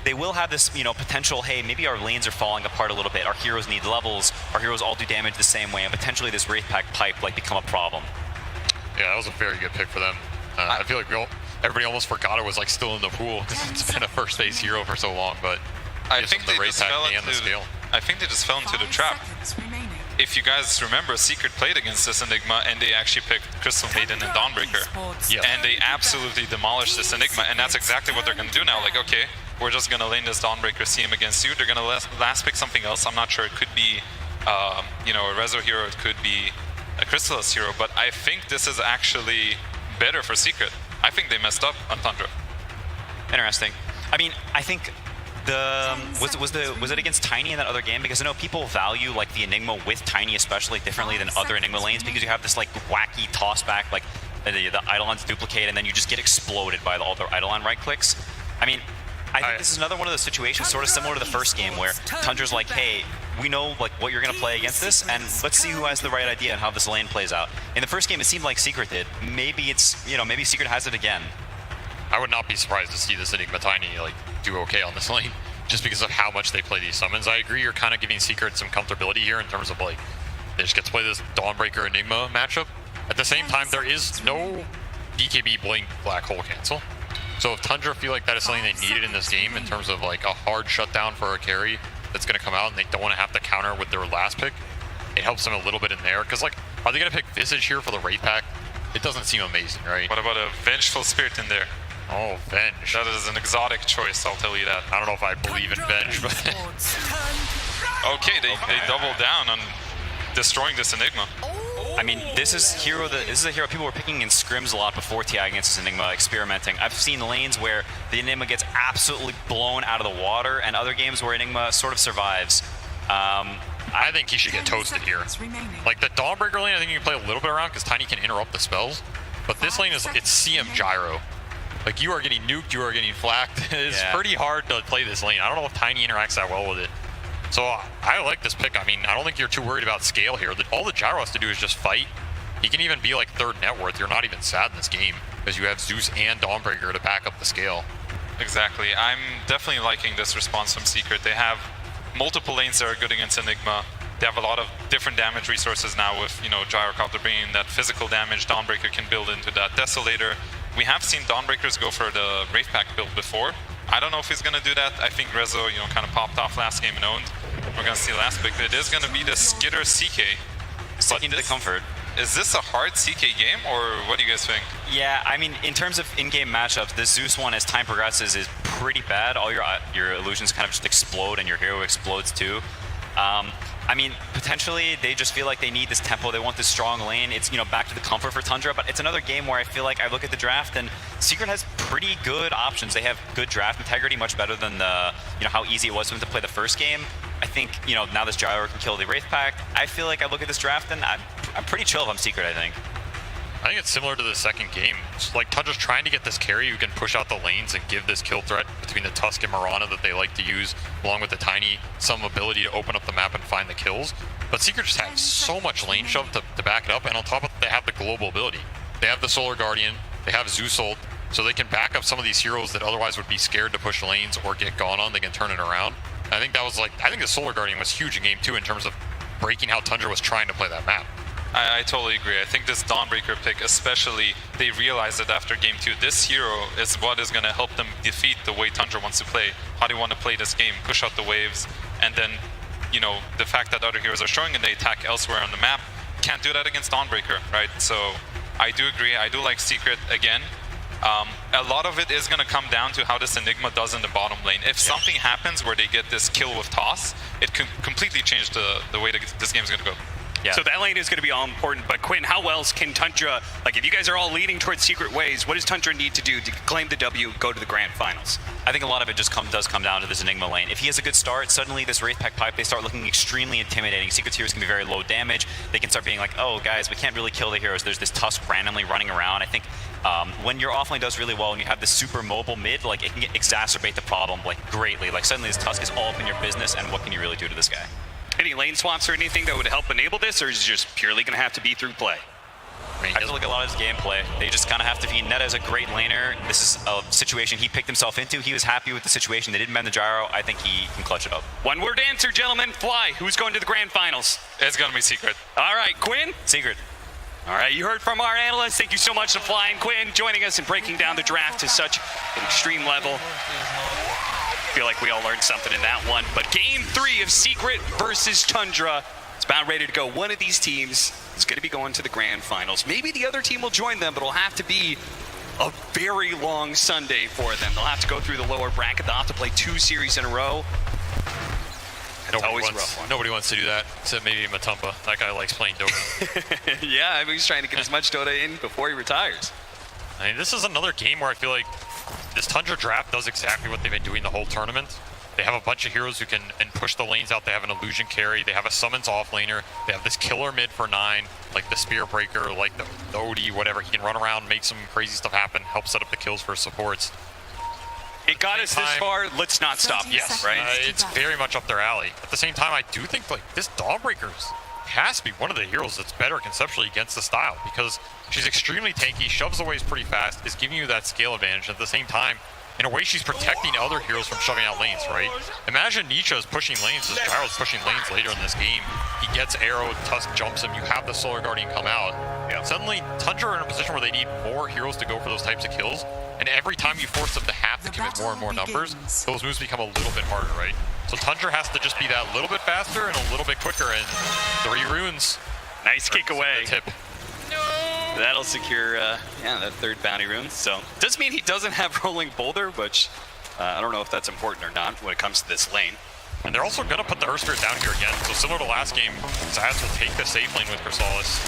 they will have this, you know, potential, hey, maybe our lanes are falling apart a little bit, our heroes need levels, our heroes all do damage the same way, and potentially this Wraith Pack pipe like become a problem. Yeah, that was a very good pick for them. I feel like everybody almost forgot it was like still in the pool because it's been a first phase hero for so long, but I think they just fell and the scale. I think they just fell into the trap. If you guys remember, Secret played against this Enigma, and they actually picked Crystal Maiden and Dawnbreaker. Yep. And they absolutely demolished this Enigma, and that's exactly what they're going to do now. Like, okay, we're just going to lane this Dawnbreaker, see him against you. They're going to last pick something else. I'm not sure. It could be, you know, a Rezo hero. It could be a Crystallis hero. But I think this is actually better for Secret. I think they messed up on Thundra. Interesting. I mean, I think was it against Tiny in that other game? Because I know people value like the Enigma with Tiny especially differently than other Enigma lanes, because you have this like wacky toss back, like the Eidolon's duplicate, and then you just get exploded by all the Eidolon right clicks. I mean, I think this is another one of those situations sort of similar to the first game where Tundra's like, hey, we know like what you're going to play against this, and let's see who has the right idea and how this lane plays out. In the first game, it seemed like Secret did. Maybe it's, you know, maybe Secret has it again. I would not be surprised to see this Enigma Tiny like do okay on this lane, just because of how much they play these summons. I agree, you're kind of giving Secret some comfortability here in terms of like they just get to play this Dawnbreaker Enigma matchup. At the same time, there is no BKB Blink Black Hole cancel. So if Thundra feel like that is something they needed in this game in terms of like a hard shutdown for a carry that's going to come out and they don't want to have to counter with their last pick, it helps them a little bit in there. Because like, are they going to pick Visage here for the Wraith Pack? It doesn't seem amazing, right? What about a Vengeful Spirit in there? Oh, Venge. That is an exotic choice, I'll tell you that. I don't know if I believe in Venge, but... Okay, they double down on destroying this Enigma. I mean, this is a hero people were picking in scrims a lot before TI against this Enigma, experimenting. I've seen lanes where the Enigma gets absolutely blown out of the water, and other games where Enigma sort of survives. I think he should get toasted here. Like the Dawnbreaker lane, I think you can play a little bit around because Tiny can interrupt the spells. But this lane it's CM Gyro. Like you are getting nuked, you are getting flacked. It's pretty hard to play this lane. I don't know if Tiny interacts that well with it. So I like this pick. I mean, I don't think you're too worried about scale here. All the Gyro has to do is just fight. He can even be like third net worth. You're not even sad in this game because you have Zeus and Dawnbreaker to back up the scale. Exactly. I'm definitely liking this response from Secret. They have multiple lanes that are good against Enigma. They have a lot of different damage resources now with, you know, Gyrocopter bringing that physical damage. Dawnbreaker can build into that Desolator. we have seen Dawnbreakers go for the Wraith Pack build before. I don't know if he's gonna do that. I think Rezo, kind of popped off last game and owned. We're gonna see last pick, but it is gonna be the Skitter CK. Sticking to the comfort. Is this a hard CK game, or what do you guys think? Yeah, I mean, in terms of in-game matchups, the Zeus one, as time progresses, is pretty bad. All your illusions kind of just explode, and your hero explodes too. I mean, potentially they just feel like they need this tempo. They want this strong lane. It's, back to the comfort for Thundra, but it's another game where I feel like I look at the draft and Secret has pretty good options. They have good draft integrity, much better than the, how easy it was for them to play the first game. I think, now this Gyro can kill the Wraith Pack. I feel like I look at this draft and I'm pretty chill if I'm Secret, I think. I think it's similar to the second game. It's like Tundra's trying to get this carry who can push out the lanes and give this kill threat between the Tusk and Mirana that they like to use, along with the Tiny, some ability to open up the map and find the kills. But Secret just has so much lane shove to back it up, and on top of it, they have the global ability. They have the Solar Guardian, they have Zeus ult, so they can back up some of these heroes that otherwise would be scared to push lanes or get gone on. They can turn it around. And I think that was I think the Solar Guardian was huge in game 2 in terms of breaking how Thundra was trying to play that map. I totally agree. I think this Dawnbreaker pick, especially, they realized that after game 2, this hero is what is going to help them defeat the way Thundra wants to play. How do you want to play this game? Push out the waves, and then, the fact that other heroes are showing and they attack elsewhere on the map, can't do that against Dawnbreaker, right? So I do agree. I do like Secret again. A lot of it is going to come down to how this Enigma does in the bottom lane. If something happens where they get this kill with Toss, it can completely change the way this game is going to go. Yeah. So that lane is going to be all important. But Quinn, how else can Thundra, if you guys are all leading towards Secret ways, what does Thundra need to do to claim the W, go to the grand finals? I think a lot of it just does come down to this Enigma lane. If he has a good start, suddenly this Wraith Pack pipe, they start looking extremely intimidating. Secret heroes can be very low damage. They can start being like, oh guys, we can't really kill the heroes. There's this Tusk randomly running around. I think when your offlane does really well and you have this super mobile mid, it can exacerbate the problem greatly. Suddenly this Tusk is all up in your business, and what can you really do to this guy? Any lane swaps or anything that would help enable this, or is it just purely going to have to be through play? I feel like a lot of his gameplay, they just kind of have to be. Neta is a great laner. This is a situation he picked himself into. He was happy with the situation. They didn't bend the gyro. I think he can clutch it up. One word answer, gentlemen. Fly. Who's going to the grand finals? It's going to be Secret. All right, Quinn? Secret. All right, you heard from our analysts. Thank you so much to Fly and Quinn joining us and breaking down the draft to such an extreme level. I feel like we all learned something in that one. But game 3 of Secret versus Thundra. It's about ready to go. One of these teams is going to be going to the grand finals. Maybe the other team will join them, but it'll have to be a very long Sunday for them. They'll have to go through the lower bracket. They'll have to play 2 series in a row. It's always a rough one. Nobody wants to do that, except maybe Matumba. That guy likes playing Dota. Yeah, he's trying to get as much Dota in before he retires. I mean, this is another game where I feel like this Thundra draft does exactly what they've been doing the whole tournament. They have a bunch of heroes who can push the lanes out. They have an illusion carry. They have a summons offlaner. They have this killer mid for 9, like the Spear Breaker, like the OD, whatever. He can run around, make some crazy stuff happen, help set up the kills for supports. It got us this far. Let's not stop. Yes, right? It's very much up their alley. At the same time, I do think this Dawnbreakers has to be one of the heroes that's better conceptually against the style, because she's extremely tanky, shoves the waves pretty fast, is giving you that scale advantage. At the same time, in a way, she's protecting other heroes from shoving out lanes, right? Imagine Nietzsche is pushing lanes as Gyro's pushing lanes later in this game. He gets arrowed, Tusk jumps him, you have the Solar Guardian come out. Yeah. Suddenly, Thundra are in a position where they need more heroes to go for those types of kills, and every time you force them to have to commit more and more numbers, those moves become a little bit harder, right? So Thundra has to just be that little bit faster and a little bit quicker, and 3 runes. Nice kick away. Tip. That'll secure, that 3rd bounty rune. So, does mean he doesn't have Rolling Boulder, which I don't know if that's important or not when it comes to this lane. And they're also going to put the Earth Spirit down here again. So similar to last game, Zayas will take the safe lane with Chrysalis.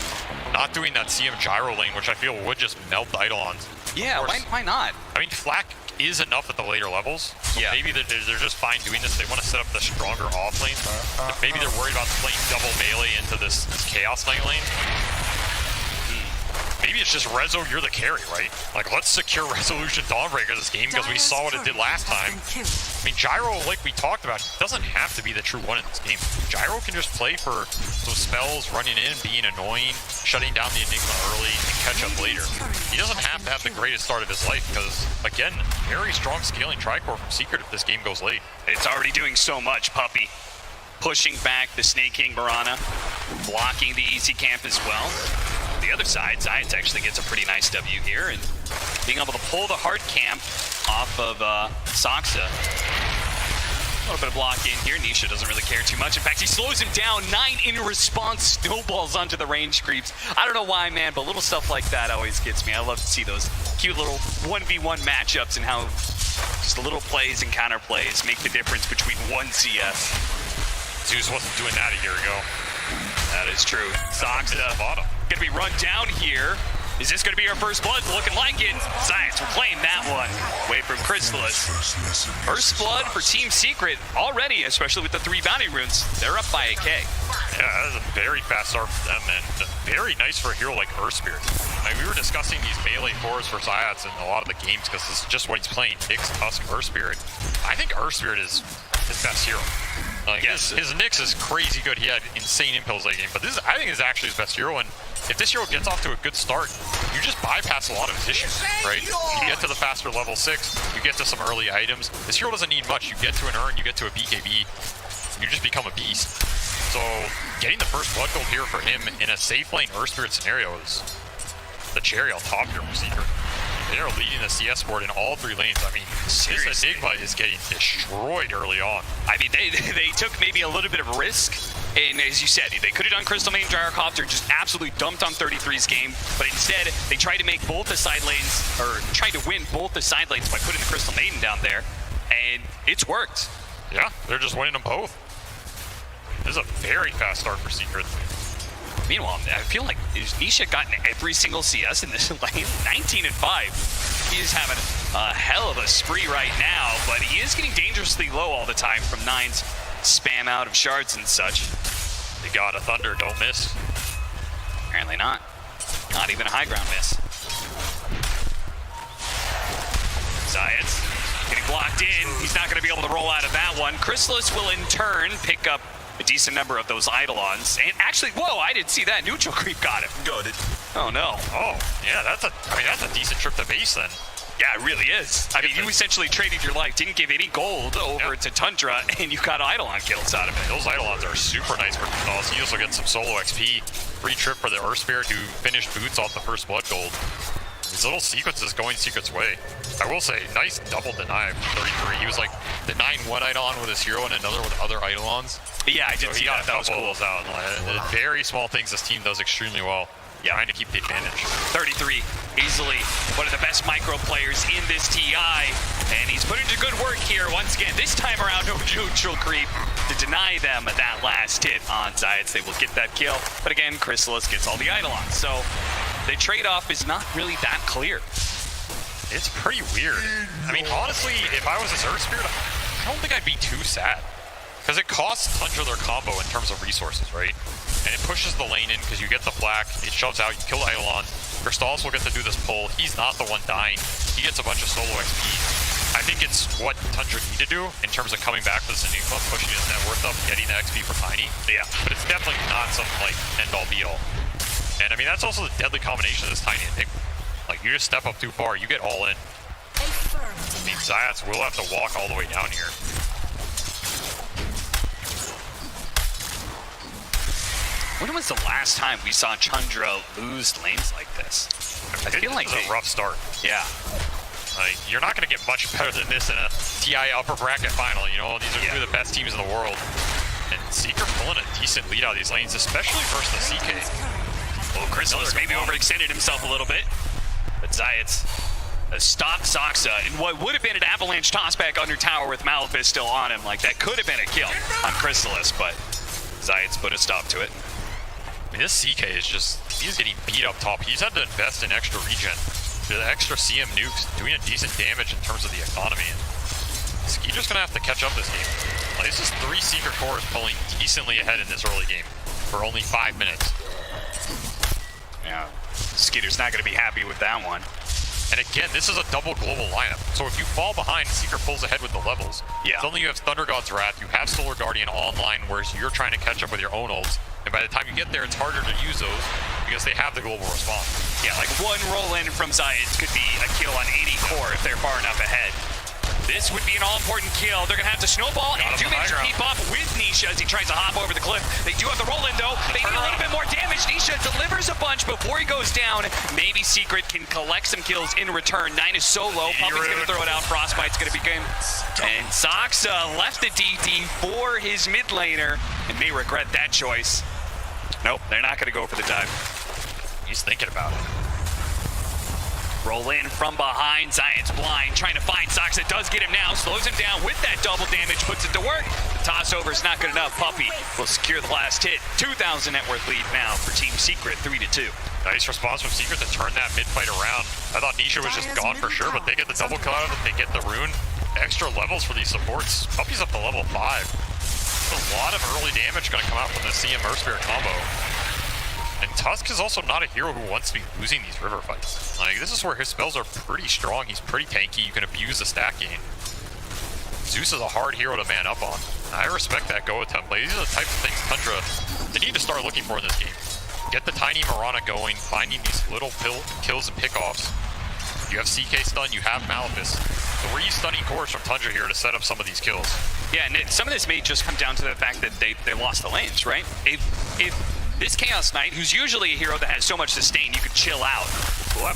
Not doing that CM Gyro lane, which I feel would just melt the Eidolons. Yeah, why not? I mean, Flak is enough at the later levels. So maybe they're just fine doing this. They want to set up the stronger off lane. Maybe they're worried about playing double melee into this Chaos Knight lane. Maybe it's just Rezo, you're the carry, right? Let's secure Resolution Dawnbreaker this game because we saw what it did last time. I mean, Gyro, like we talked about, doesn't have to be the true one in this game. Gyro can just play for those spells, running in, being annoying, shutting down the Enigma early, and catch up later. He doesn't have to have the greatest start of his life because, again, very strong scaling Tricore from Secret if this game goes late. It's already doing so much, Puppy. Pushing back the Snake King Mirana, blocking the easy camp as well. The the other side, Zions actually gets a pretty nice W here, and being able to pull the hard camp off of Soxa. A little bit of block in here. Nisha doesn't really care too much. In fact, he slows him down. 9 in response, snowballs onto the range creeps. I don't know why, man, but little stuff like that always gets me. I love to see those cute little 1v1 matchups and how just little plays and counter plays make the difference between one CS. Zeus wasn't doing that a year ago. That is true. Soxa gonna be run down here. Is this going to be our first blood? Looking like it. Science will claim that one. Away from Chrysalis. First blood for Team Secret already, especially with the 3 bounty runes. They're up by a K. Yeah, that is a very fast start for them, and very nice for a hero like Earth Spirit. I mean, we were discussing these melee cores for Zayats in a lot of the games because this is just what he's playing. Nyx, Tusk, Earth Spirit. I think Earth Spirit is his best hero. Like, yes. his Nyx is crazy good. He had insane impulse late game, but this is, I think, is actually his best hero. And if this hero gets off to a good start, you just bypass a lot of his issues, right? You get to the faster level 6, you get to some early items. This hero doesn't need much. You get to an urn, you get to a BKB, you just become a beast. So getting the first blood gold here for him in a safe lane Earth Spirit scenario is the cherry on top here for Secret. They are leading the CS board in all 3 lanes. I mean, seriously, this Enigma is getting destroyed early on. I mean, they took maybe a little bit of risk. And as you said, they could have done Crystal Maiden Gyrocopter, just absolutely dumped on 33's game, but instead they tried to make both the side lanes, or tried to win both the side lanes by putting the Crystal Maiden down there, and it's worked. Yeah, they're just winning them both. This is a very fast start for Secret. Meanwhile, I feel like Nisha gotten every single CS in this lane, 19-5. He is having a hell of a spree right now, but he is getting dangerously low all the time from 9's spam out of shards and such. They got a Thunder, don't miss. Apparently not. Not even a high ground miss. Zayats getting blocked in. He's not going to be able to roll out of that one. Chrysalis will in turn pick up a decent number of those Eidolons. And actually, whoa, I didn't see that. Neutral creep got him. Got it. Oh no. Oh, yeah, that's a decent trip to base then. Yeah, it really is. I mean, you essentially traded your life, didn't give any gold over to Thundra, and you got Eidolon kills out of it. Those Eidolons are super nice for Thundra. He also gets some solo XP. Free trip for the Earth Spirit who finished boots off the first blood gold. These little sequences going Secret's way. I will say, nice double deny from 33. He was like denying one Eidolon with his hero and another with other Eidolons. Yeah, I did see that. That was cool. Those out. Very small things this team does extremely well. Yeah, trying to keep the advantage. 33, easily one of the best micro players in this TI, and he's put into good work here once again. This time around, no neutral creep to deny them that last hit on Zayats. They will get that kill, but again, Chrysalis gets all the Eidolons, so the trade-off is not really that clear. It's pretty weird. I mean, honestly, if I was this Earth Spirit, I don't think I'd be too sad. Because it costs Thundra their combo in terms of resources, right? And it pushes the lane in because you get the flak, it shoves out, you kill Eidolon. Crystals will get to do this pull. He's not the one dying. He gets a bunch of solo XP. I think it's what Thundra need to do in terms of coming back for this Enigma, pushing his net worth up, getting the XP for Tiny. Yeah. But it's definitely not something like end-all be-all. And I mean, that's also the deadly combination of this Tiny Enigma. Like, you just step up too far, you get all in. I mean, Zayats will have to walk all the way down here. When was the last time we saw Thundra lose lanes like this? I feel like it's a rough start. Yeah. Like, you're not going to get much better than this in a TI upper bracket final. You know, these are two of the best teams in the world. And Secret pulling a decent lead out of these lanes, especially versus the CK. Well, Chrysalis maybe overextended himself a little bit, but Zayats stopped Soxa in what would have been an avalanche tossback under tower with Malphus still on him. Like, that could have been a kill on Chrysalis, but Zayats put a stop to it. I mean, this CK is just, he's getting beat up top. He's had to invest in extra regen. The extra CM nukes, doing a decent damage in terms of the economy. And Skeeter's gonna have to catch up this game. Like, this is 3 Secret cores pulling decently ahead in this early game for only 5 minutes. Yeah, Skeeter's not gonna be happy with that one. And again, this is a double global lineup. So if you fall behind, Secret pulls ahead with the levels. Yeah. Suddenly you have Thunder God's Wrath, you have Solar Guardian online, whereas you're trying to catch up with your own ults. And by the time you get there, it's harder to use those because they have the global response. Yeah, like one roll in from Zayats could be a kill on 80 core if they're far enough ahead. This would be an all-important kill. They're going to have to snowball and do manage to keep up with Nisha as he tries to hop over the cliff. They do have the roll-in, though. They need a little bit more damage. Nisha delivers a bunch before he goes down. Maybe Secret can collect some kills in return. 9 is so low. Puppy's going to throw it out. Frostbite's going to be game. And Soxa left the DD for his mid laner and may regret that choice. Nope, they're not going to go for the dive. He's thinking about it. Roll in from behind, Zions blind, trying to find Soxa. Does get him now, slows him down with that double damage, puts it to work. The toss over is not good enough. Puppy will secure the last hit. 2,000 net worth lead now for Team Secret, 3-2. Nice response from Secret to turn that mid fight around. I thought Nisha was just gone for sure, but they get the double kill out of it. They get the rune. Extra levels for these supports. Puppy's up to level 5. A lot of early damage going to come out from the CM Earth Spirit combo. And Tusk is also not a hero who wants to be losing these river fights. Like, this is where his spells are pretty strong. He's pretty tanky. You can abuse the stack gain. Zeus is a hard hero to man up on. I respect that go attempt. Like, these are the types of things Thundra, they need to start looking for in this game. Get the tiny Mirana going, finding these little kills and pickoffs. You have CK stun, you have Malefice. 3 stunning cores from Thundra here to set up some of these kills. Yeah, and some of this may just come down to the fact that they lost the lanes, right? If this Chaos Knight, who's usually a hero that has so much sustain, you could chill out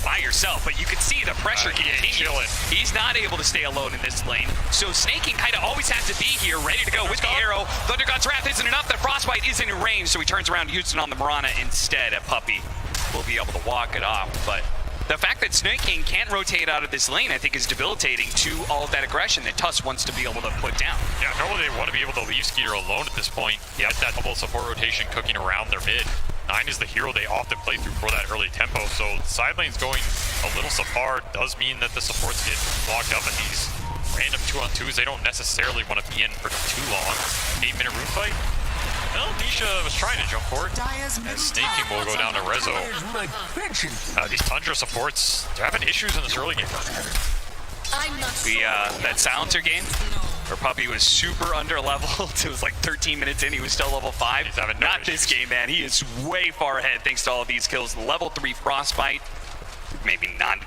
by yourself, but you can see the pressure continues. He's not able to stay alone in this lane, so Snaking kind of always has to be here, ready to go with the arrow. Thundergod's Wrath isn't enough, the Frostbite isn't in range, so he turns around and uses it on the Mirana instead. A Puppy will be able to walk it off, but the fact that Snaking can't rotate out of this lane, I think, is debilitating to all of that aggression that Tusk wants to be able to put down. Yeah, normally they want to be able to leave Skeeter alone at this point. Get that double support rotation cooking around their mid. 9 is the hero they often play through for that early tempo, so side lane's going a little safar does mean that the supports get locked up in these random 2-on-2s. They don't necessarily want to be in for too long. 8-minute rune fight. Well, Nisha was trying to jump for it, and Snaking will go down to Rezo. These Thundra supports, they're having issues in this early game. That silencer game, where Puppy was super under leveled. It was like 13 minutes in, he was still level 5. He's having Not this game, man. He is way far ahead thanks to all of these kills. Level 3 Frostbite, maybe not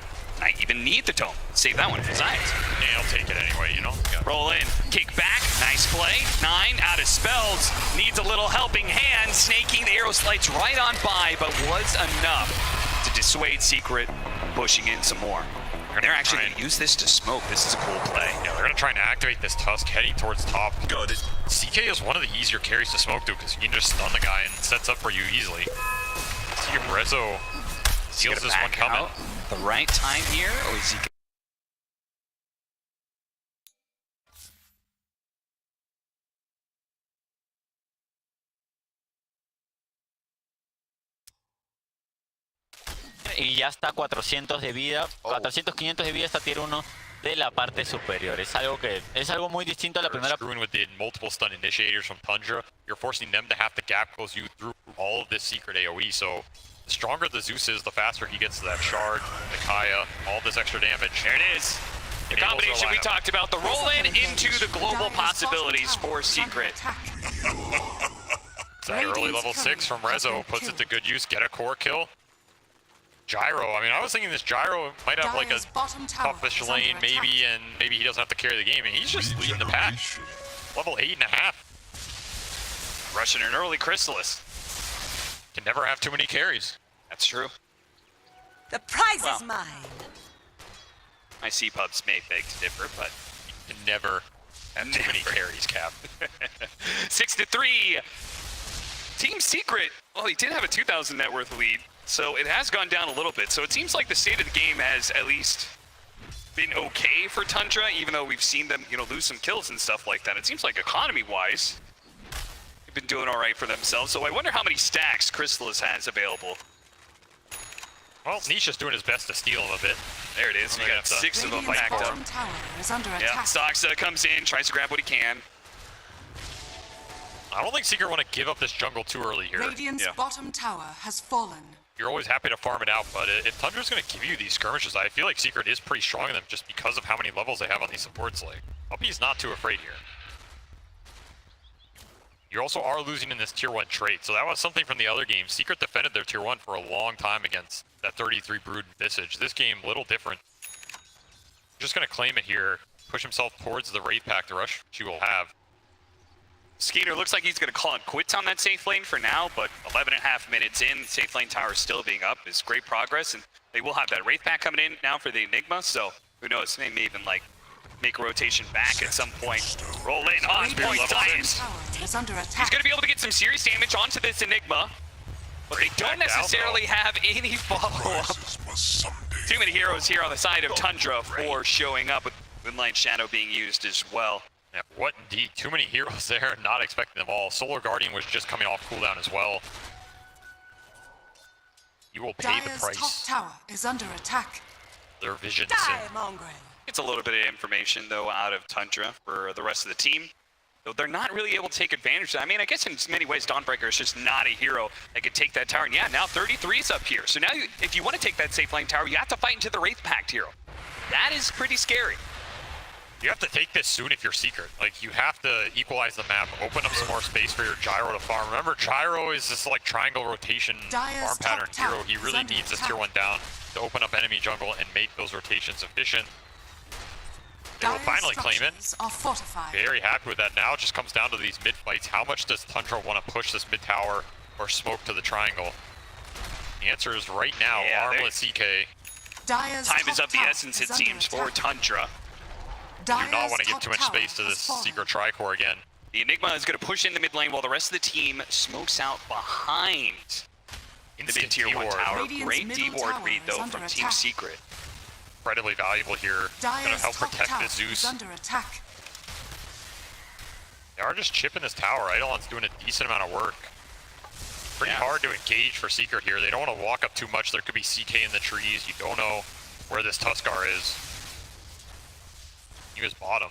even need the tome. Save that one for Zions. Yeah, I'll take it anyway, you know. Roll in, kick back, nice play. 9 out of spells, needs a little helping hand. Snaking, the arrow slides right on by, but was enough to dissuade Secret, pushing in some more. They're actually going to use this to smoke. This is a cool play. Yeah, they're going to try and activate this Tusk heading towards top. Good. CK is one of the easier carries to smoke to because you can just stun the guy and sets up for you easily. See if Rezo seals this one coming. Out the right time here, or is he? Y ya está 400 de vida, 400, 500 de vida esta tier 1 de la parte superior. Es algo muy distinto a la primera. Screwing with the multiple stun initiators from Thundra, you're forcing them to have to gap close you through all of this secret AoE. So the stronger the Zeus is, the faster he gets to that shard, the Kaya, all this extra damage. There it is. The combination we talked about, the roll in into the global possibilities for Secret. That early level 6 from Rezo puts it to good use, get a core kill. Gyro, I mean, I was thinking this Gyro might have like a top-ish lane maybe, and maybe he doesn't have to carry the game, and he's just leading the pack. Level 8.5. Rushing an early Chrysalis. Can never have too many carries. That's true. The prize is mine. My C-pubs may beg to differ, but you can never have too many carries, Cap. 6-3. Team Secret, well, he did have a 2,000 net worth lead, so it has gone down a little bit. So it seems like the state of the game has at least been okay for Thundra, even though we've seen them, lose some kills and stuff like that. It seems like economy-wise, they've been doing all right for themselves. So I wonder how many stacks Chrysalis has available. Well, Nisha's doing his best to steal him a bit. There it is. We got 6 of them backed up. Yeah, Soxa comes in, tries to grab what he can. I don't think Secret want to give up this jungle too early here. Radiant's bottom tower has fallen. You're always happy to farm it out, but if Thundra's going to give you these skirmishes, I feel like Secret is pretty strong in them just because of how many levels they have on these supports. Like, Puppy's not too afraid here. You also are losing in this tier 1 trait, so that was something from the other game. Secret defended their tier 1 for a long time against that 33 Brood Visage. This game, little different. Just going to claim it here. push himself towards the Wraith Pack to rush, which he will have. Skeeter looks like he's going to call it quits on that safe lane for now, but 11.5 minutes in, safe lane tower still being up is great progress, and they will have that Wraith Pack coming in now for the Enigma, so who knows, they may even like make a rotation back at some point. Roll in, on point, Science. He's going to be able to get some serious damage onto this Enigma, but they don't necessarily have any follow-up. Too many heroes here on the side of Thundra for showing up with Moonlight Shadow being used as well. Yeah, what indeed? Too many heroes there, not expecting them all. Solar Guardian was just coming off cooldown as well. You will pay the price. Top tower is under attack. Their visions. It's a little bit of information, though, out of Thundra for the rest of the team. Though they're not really able to take advantage of that. I mean, I guess in many ways, Dawnbreaker is just not a hero that could take that tower. And yeah, now 33's up here. So now, if you want to take that safe lane tower, you have to fight into the Wraith Pact hero. That is pretty scary. You have to take this soon if you're Secret. Like, you have to equalize the map, open up some more space for your Gyro to farm. Remember, Gyro is this, like, triangle rotation farm pattern hero. He really needs this tier 1 down to open up enemy jungle and make those rotations efficient. They will finally claim it. Very happy with that. Now it just comes down to these mid fights. How much does Thundra want to push this mid tower or smoke to the triangle? The answer is right now, Armless CK. Time is of the essence, it seems, for Thundra. Do not want to give too much space to this Secret Tricore again. The Enigma is going to push into mid lane while the rest of the team smokes out behind in the mid tier 1 tower. Great D-ward read, though, from Team Secret. Incredibly valuable here. Going to help protect the Zeus. They are just chipping this tower. Eidolon's doing a decent amount of work. Pretty hard to engage for Secret here. They don't want to walk up too much. There could be CK in the trees. You don't know where this Tuskar is. He was bottom.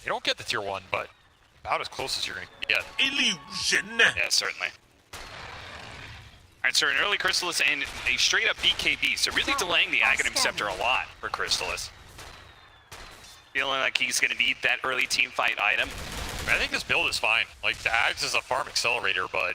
You don't get the tier 1, but about as close as you're going to get. Illusion! Yeah, certainly. Alright, so an early Chrysalis and a straight-up BKB, so really delaying the Aghanim Scepter a lot for Chrysalis. Feeling like he's going to need that early team fight item. I think this build is fine. Like, the Ags is a farm accelerator, but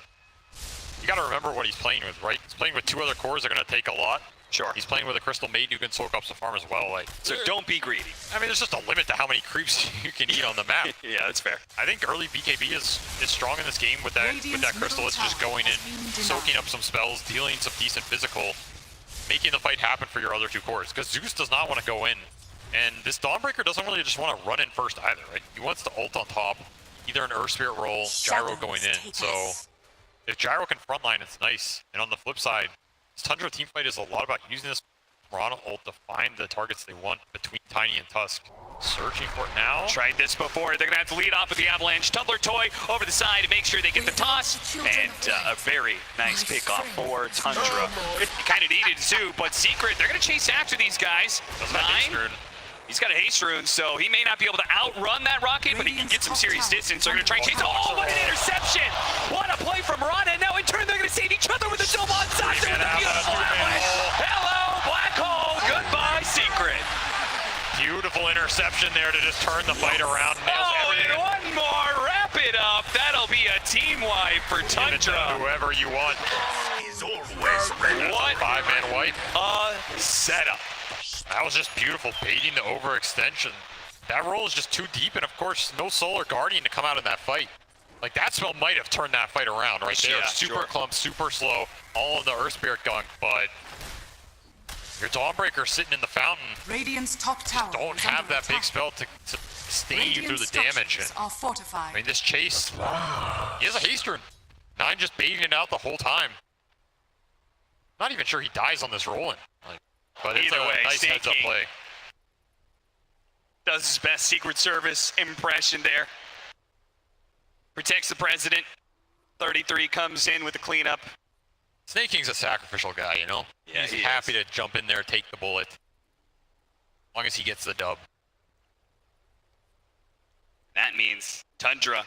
you got to remember what he's playing with, right? He's playing with 2 other cores that are going to take a lot. Sure. He's playing with a Crystal Maiden who can soak up some farm as well. Like, so don't be greedy. I mean, there's just a limit to how many creeps you can eat on the map. Yeah, that's fair. I think early BKB is strong in this game with that Crystal. It's just going in, soaking up some spells, dealing some decent physical, making the fight happen for your other 2 cores. Because Zeus does not want to go in. And this Dawnbreaker doesn't really just want to run in first either, right? He wants to ult on top, either an Earth Spirit roll, Gyro going in. So if Gyro can frontline, it's nice. And on the flip side, this Thundra teamfight is a lot about using this Mirana ult to find the targets they want between Tiny and Tusk. Searching for it now. Tried this before. They're going to have to lead off with the Avalanche. Tumbler Toy over the side to make sure they get the toss. And a very nice pickoff for Thundra. It kind of needed to, but Secret, they're going to chase after these guys. 9. He's got a haste rune, so he may not be able to outrun that rocket, but he can get some serious distance. They're going to try and chase. Oh, what an interception! What a play from Mirana, and now in turn they're going to save each other with a double onside with a beautiful avalanche. Hello, Black Hole. Goodbye, Secret. Beautiful interception there to just turn the fight around. Oh, and one more. Wrap it up. That'll be a team wipe for Thundra. Whoever you want. He's always ready. What? 5-man wipe. A setup. That was just beautiful, baiting the overextension. That roll is just too deep, and of course, no Solar Guardian to come out in that fight. Like, that spell might have turned that fight around right there. Super clump, super slow, all of the Earth Spirit gunk, but your Dawnbreaker sitting in the fountain. Radiant's top tower don't have that big spell to stain you through the damage. And, I mean, this chase, he has a haste rune. 9 just baiting it out the whole time. Not even sure he dies on this rolling. Like, but it's either way, nice heads-up play. Does his best Secret Service impression there. Protects the president. 33 comes in with the cleanup. Snake King's a sacrificial guy, you know? Yeah, he's happy to jump in there, take the bullet. As long as he gets the dub. That means Thundra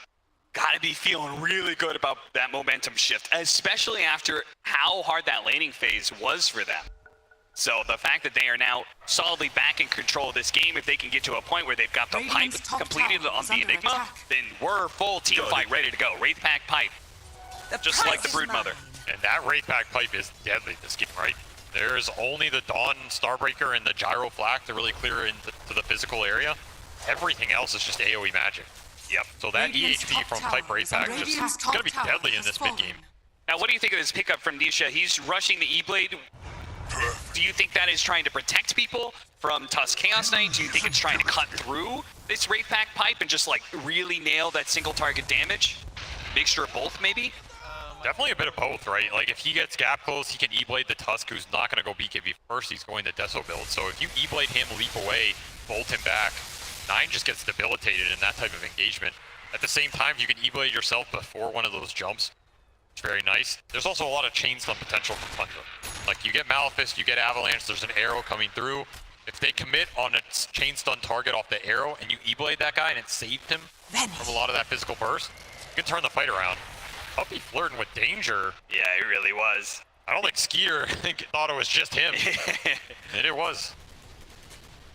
gotta be feeling really good about that momentum shift, especially after how hard that laning phase was for them. So the fact that they are now solidly back in control of this game, if they can get to a point where they've got the pipe completed on the Enigma, then we're full team fight ready to go. Wraith Pack pipe, just like the Broodmother. And that Wraith Pack pipe is deadly this game, right? There's only the Dawn Starbreaker and the Gyro Flak to really clear into the physical area. Everything else is just AoE magic. Yep. So that EHP from Pipe Raid Pack is just going to be deadly in this mid game. Now, what do you think of this pickup from Nisha? He's rushing the E-Blade. Do you think that is trying to protect people from Tusk Chaos Knight? Do you think it's trying to cut through this Wraith Pack pipe and just like really nail that single target damage? Mixture of both, maybe? Definitely a bit of both, right? Like if he gets gap close, he can E-Blade the Tusk, who's not going to go BKB first. He's going to Deso build. So if you E-Blade him, leap away, bolt him back, 9 just gets debilitated in that type of engagement. At the same time, you can E-Blade yourself before one of those jumps. It's very nice. There's also a lot of chain stun potential from Thundra. Like you get Malefist, you get Avalanche, there's an arrow coming through. If they commit on a chain stun target off the arrow and you E-Blade that guy and it saved him from a lot of that physical burst, you can turn the fight around. Puppy flirting with danger. Yeah, he really was. I don't think Skeeter thought it was just him. And it was.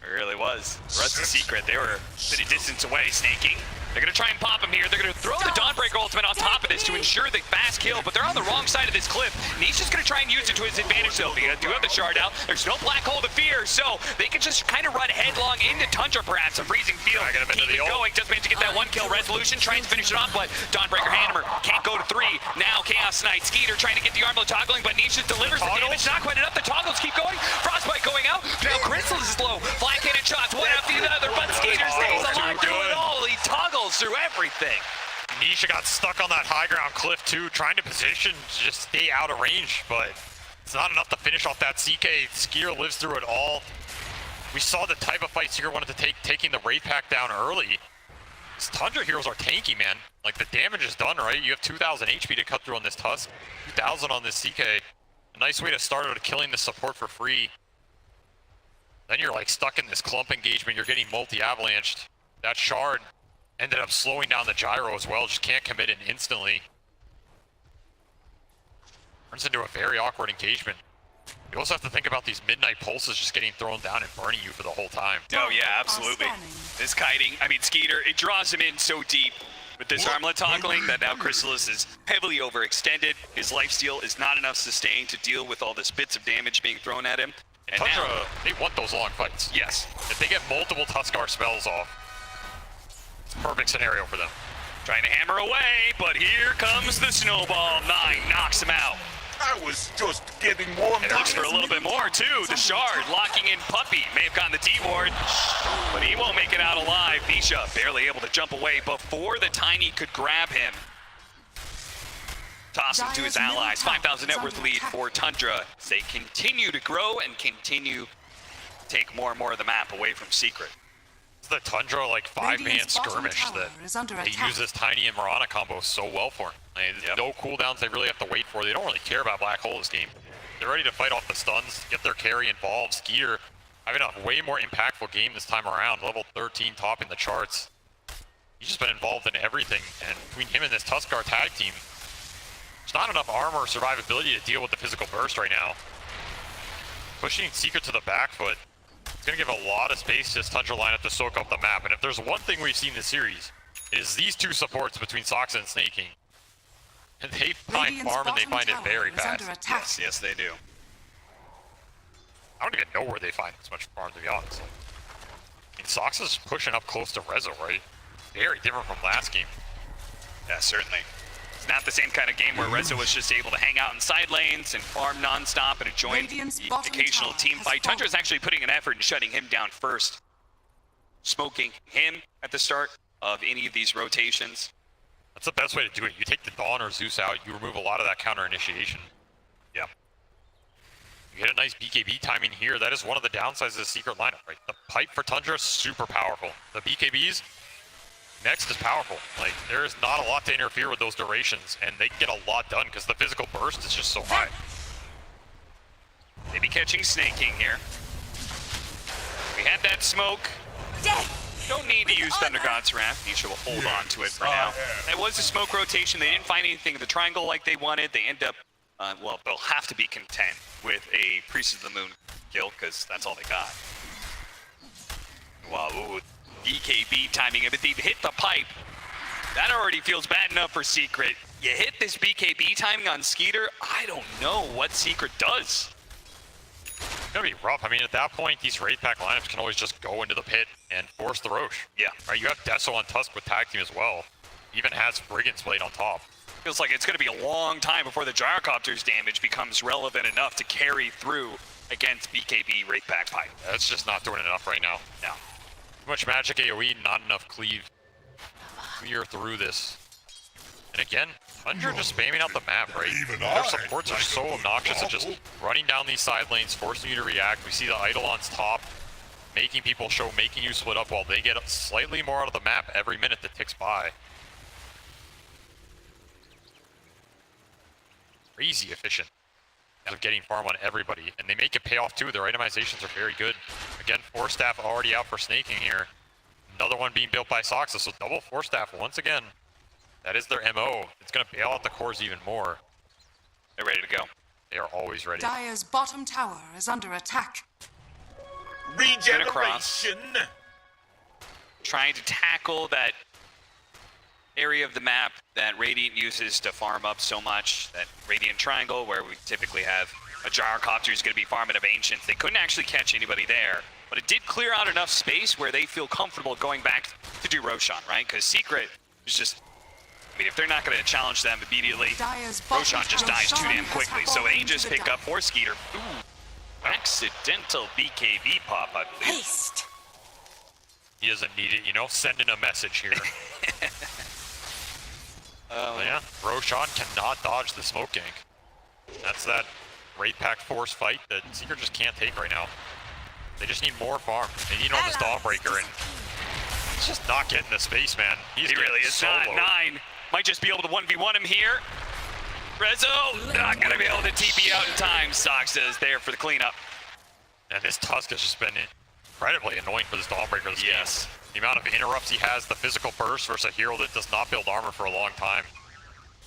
It really was. The rest of Secret, they were a bit of distance away, snaking. They're going to try and pop him here. They're going to throw the Dawnbreaker ultimate on top of this to ensure the fast kill, but they're on the wrong side of this cliff. Nisha's going to try and use it to his advantage, though. They do have the shard out. There's no black hole to fear, so they can just kind of run headlong into Tundra, perhaps. A freezing field. Keep it going. Just managed to get that 1-kill resolution. Tries to finish it off, but Dawnbreaker Hammer can't go to 3. Now Chaos Knight, Skeeter trying to get the armlet toggling, but Nisha delivers the damage. Not quite enough. The toggles keep going. Frostbite going out. Now Crystal is low. Black-handed shots, one after the other, but Skeeter stays alive through it all. He toggles through everything. Nisha got stuck on that high ground cliff too, trying to position to just stay out of range, but it's not enough to finish off that CK. Skeeter lives through it all. We saw the type of fight Skeeter wanted to take, taking the Wraith Pack down early. These Tundra heroes are tanky, man. Like the damage is done, right? You have 2,000 HP to cut through on this Tusk, 2,000 on this CK. A nice way to start out killing the support for free. Then you're like stuck in this clump engagement. You're getting multi-avalanched. That shard ended up slowing down the gyro as well, just can't commit it instantly. Turns into a very awkward engagement. You also have to think about these midnight pulses just getting thrown down and burning you for the whole time. Oh yeah, absolutely. This kiting, I mean Skeeter, it draws him in so deep with this armlet toggling that now Chrysalis is heavily overextended. His lifesteal is not enough sustain to deal with all this bits of damage being thrown at him. And Tundra, now, they want those long fights. Yes. If they get multiple Tuskar spells off, perfect scenario for them. Trying to hammer away, but here comes the snowball. 9 knocks him out. I was just getting warmed up. It looks for a little bit more too. The shard locking in Puppy. May have gotten the D-ward, but he won't make it out alive. Nisha barely able to jump away before the Tiny could grab him. Toss him to his allies. 5,000 net worth lead for Tundra. They continue to grow and continue to take more and more of the map away from Secret. It's the Tundra like 5-man skirmish that they use this Tiny and Mirana combo so well for. No cooldowns they really have to wait for. They don't really care about Black Hole this game. They're ready to fight off the stuns, get their carry involved. Skeeter having a way more impactful game this time around. Level 13 topping the charts. He's just been involved in everything, and between him and this Tuskar tag team, there's not enough armor or survivability to deal with the physical burst right now. Pushing Secret to the back foot, it's going to give a lot of space to this Tundra lineup to soak up the map. And if there's one thing we've seen this series, it is these two supports between Soxa and Snaking. And they find farm and they find it very fast. Yes, they do. I don't even know where they find this much farm, to be honest. I mean, Soxa's pushing up close to Rezo, right? Very different from last game. Yeah, certainly. It's not the same kind of game where Rezo was just able to hang out in side lanes and farm non-stop and join the occasional team fight. Tundra is actually putting an effort in shutting him down first. Smoking him at the start of any of these rotations. That's the best way to do it. You take the Dawn or Zeus out, you remove a lot of that counter initiation. Yeah. You get a nice BKB timing here. That is one of the downsides of the Secret lineup, right? The pipe for Tundra is super powerful. The BKBs, next is powerful. Like, there is not a lot to interfere with those durations, and they get a lot done because the physical burst is just so high. Maybe catching Snaking here. We had that smoke. Don't need to use Thunder God's Wrath. Nisha will hold on to it for now. That was a smoke rotation. They didn't find anything in the triangle like they wanted. They end up, well, they'll have to be content with a Priest of the Moon kill, because that's all they got. Wow, ooh, BKB timing it, but they hit the pipe. That already feels bad enough for Secret. You hit this BKB timing on Skeeter, I don't know what Secret does. gonna be rough. I mean, at that point, these raid pack lineups can always just go into the pit and force the Roche. Yeah. Right, you have Deso on Tusk with tag team as well. Even has Brigand's Blade on top. Feels like it's going to be a long time before the gyrocopter's damage becomes relevant enough to carry through against BKB raid pack pipe. That's just not doing enough right now. No. Too much magic AoE, not enough cleave. Clear through this. And again, Thundra just spamming out the map, right? Their supports are so obnoxious at just running down these side lanes, forcing you to react. We see the Eidolon's top, making people show, making you split up while they get slightly more out of the map every minute that ticks by. Crazy efficient of getting farm on everybody, and they make it pay off too. Their itemizations are very good. Again, Force Staff already out for snaking here. Another one being built by Soxa, so double Force Staff once again. That is their MO. It's going to bail out the cores even more. They're ready to go. They are always ready. Dire's bottom tower is under attack. Regeneration. Trying to tackle that area of the map that Radiant uses to farm up so much. That Radiant Triangle, where we typically have a gyrocopter who's going to be farming of Ancients. They couldn't actually catch anybody there, but it did clear out enough space where they feel comfortable going back to do Roshan, right? Because Secret is just... I mean, if they're not going to challenge them immediately, Roshan just dies too damn quickly. So Aegis pick up Force Skeeter. Ooh, accidental BKB pop, I believe. Haste. He doesn't need it, you know, sending a message here. Yeah, Roshan cannot dodge the smoke gank. That's that raid pack force fight that Secret just can't take right now. They just need more farm. They need on this Dawnbreaker, and he's just not getting the space, man. He really is not. 9 might just be able to 1v1 him here. Rezo not gonna be able to TP out in time. Soxa is there for the cleanup. And this Tusk has just been incredibly annoying for this Dawnbreaker this game. The amount of interrupts he has, the physical burst versus a hero that does not build armor for a long time.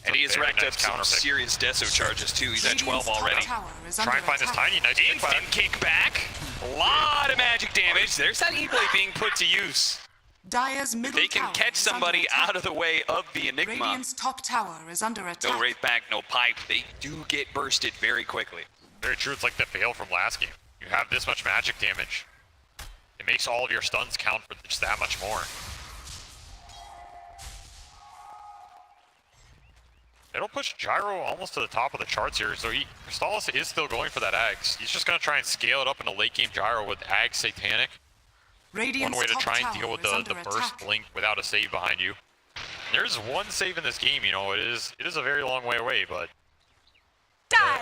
And he has racked up some serious Deso charges too. He's at 12 already. Try and find this tiny nice instant kickback. A lot of magic damage. There's that E-Blade being put to use. Dire's middle They can catch somebody out of the way of the Enigma. Radiant's top tower is under attack. No wraith back, no pipe. They do get bursted very quickly. Very true. It's like the fail from last game. You have this much magic damage. It makes all of your stuns count for just that much more. It'll push Gyro almost to the top of the charts here, so Crystallis is still going for that Ags. He's just going to try and scale it up in a late game Gyro with Ags Satanic. Radiant's one way to top try and tower deal with is the under burst attack. blink without a save behind you. There's one save in this game, you know, it is a very long way away, but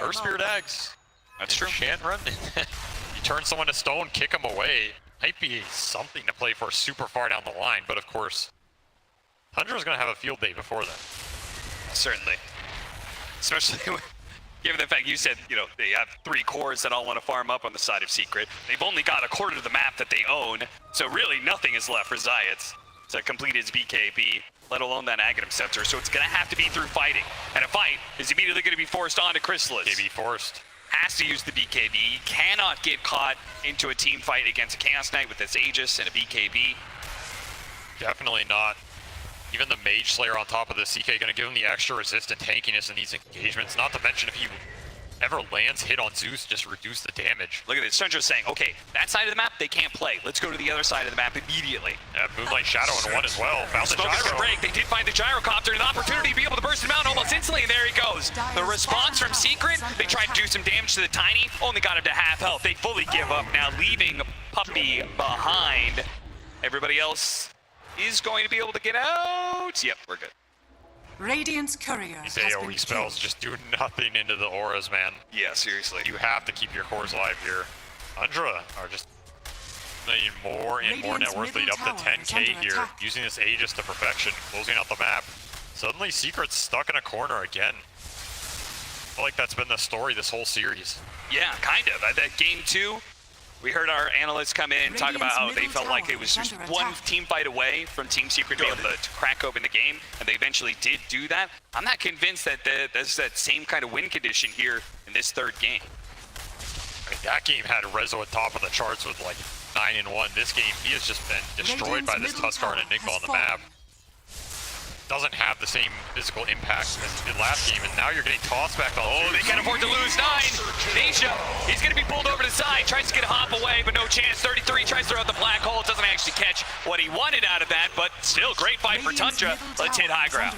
Earth Spirit Ags. That's true. Shan't run. You turn someone to stone, kick them away. Might be something to play for super far down the line, but of course, Thundra's going to have a field day before then. Certainly. Especially given the fact you said, you know, they have 3 cores that all want to farm up on the side of Secret. They've only got a quarter of the map that they own, so really nothing is left for Zayat to complete his BKB, let alone that Aghanim Scepter. So it's going to have to be through fighting. And a fight is immediately going to be forced onto Chrysalis. BKB forced. Has to use the BKB. He cannot get caught into a team fight against a Chaos Knight with this Aegis and a BKB. Definitely not. Even the Mage Slayer on top of this, CK going to give him the extra resist and tankiness in these engagements. Not to mention if he ever lands hit on Zeus, just reduce the damage. Look at this, Thundra saying, okay, that side of the map, they can't play. Let's go to the other side of the map immediately. Yeah, Moonlight Shadow in 1 as well. Found the Smoke is gyro. gonna break. They did find the gyrocopter, an opportunity to be able to burst him out almost instantly, and there he goes. The response from Secret, they tried to do some damage to the Tiny, only got him to half health. They fully give up now, leaving Puppy behind. Everybody else is going to be able to get out. Yep, we're good. Radiant's courier These has AoE been spells killed. just do nothing into the auras, man. Yeah, seriously. You have to keep your cores alive here. Thundra are just need more and more net worth lead up to 10k here, using this Aegis to perfection, closing out the map. Suddenly Secret's stuck in a corner again. I feel like that's been the story this whole series. Yeah, kind of. At that game 2, we heard our analysts come in and talk about how they felt like it was just one team fight away from Team Secret being able to crack open the game, and they eventually did do that. I'm not convinced that there's that same kind of win condition here in this 3rd game. I mean, that game had Rezo at top of the charts with like 9-1. This game, he has just been destroyed by this Tuskar and Enigma on the map. doesn't have the same physical impact as it did last game, and now you're getting tossed back on. Oh, they can't afford to lose 9. Nisha, he's going to be pulled over to the side, tries to get a hop away, but no chance. 33 tries to throw out the black hole, doesn't actually catch what he wanted out of that, but still great fight for Thundra. Let's hit high ground.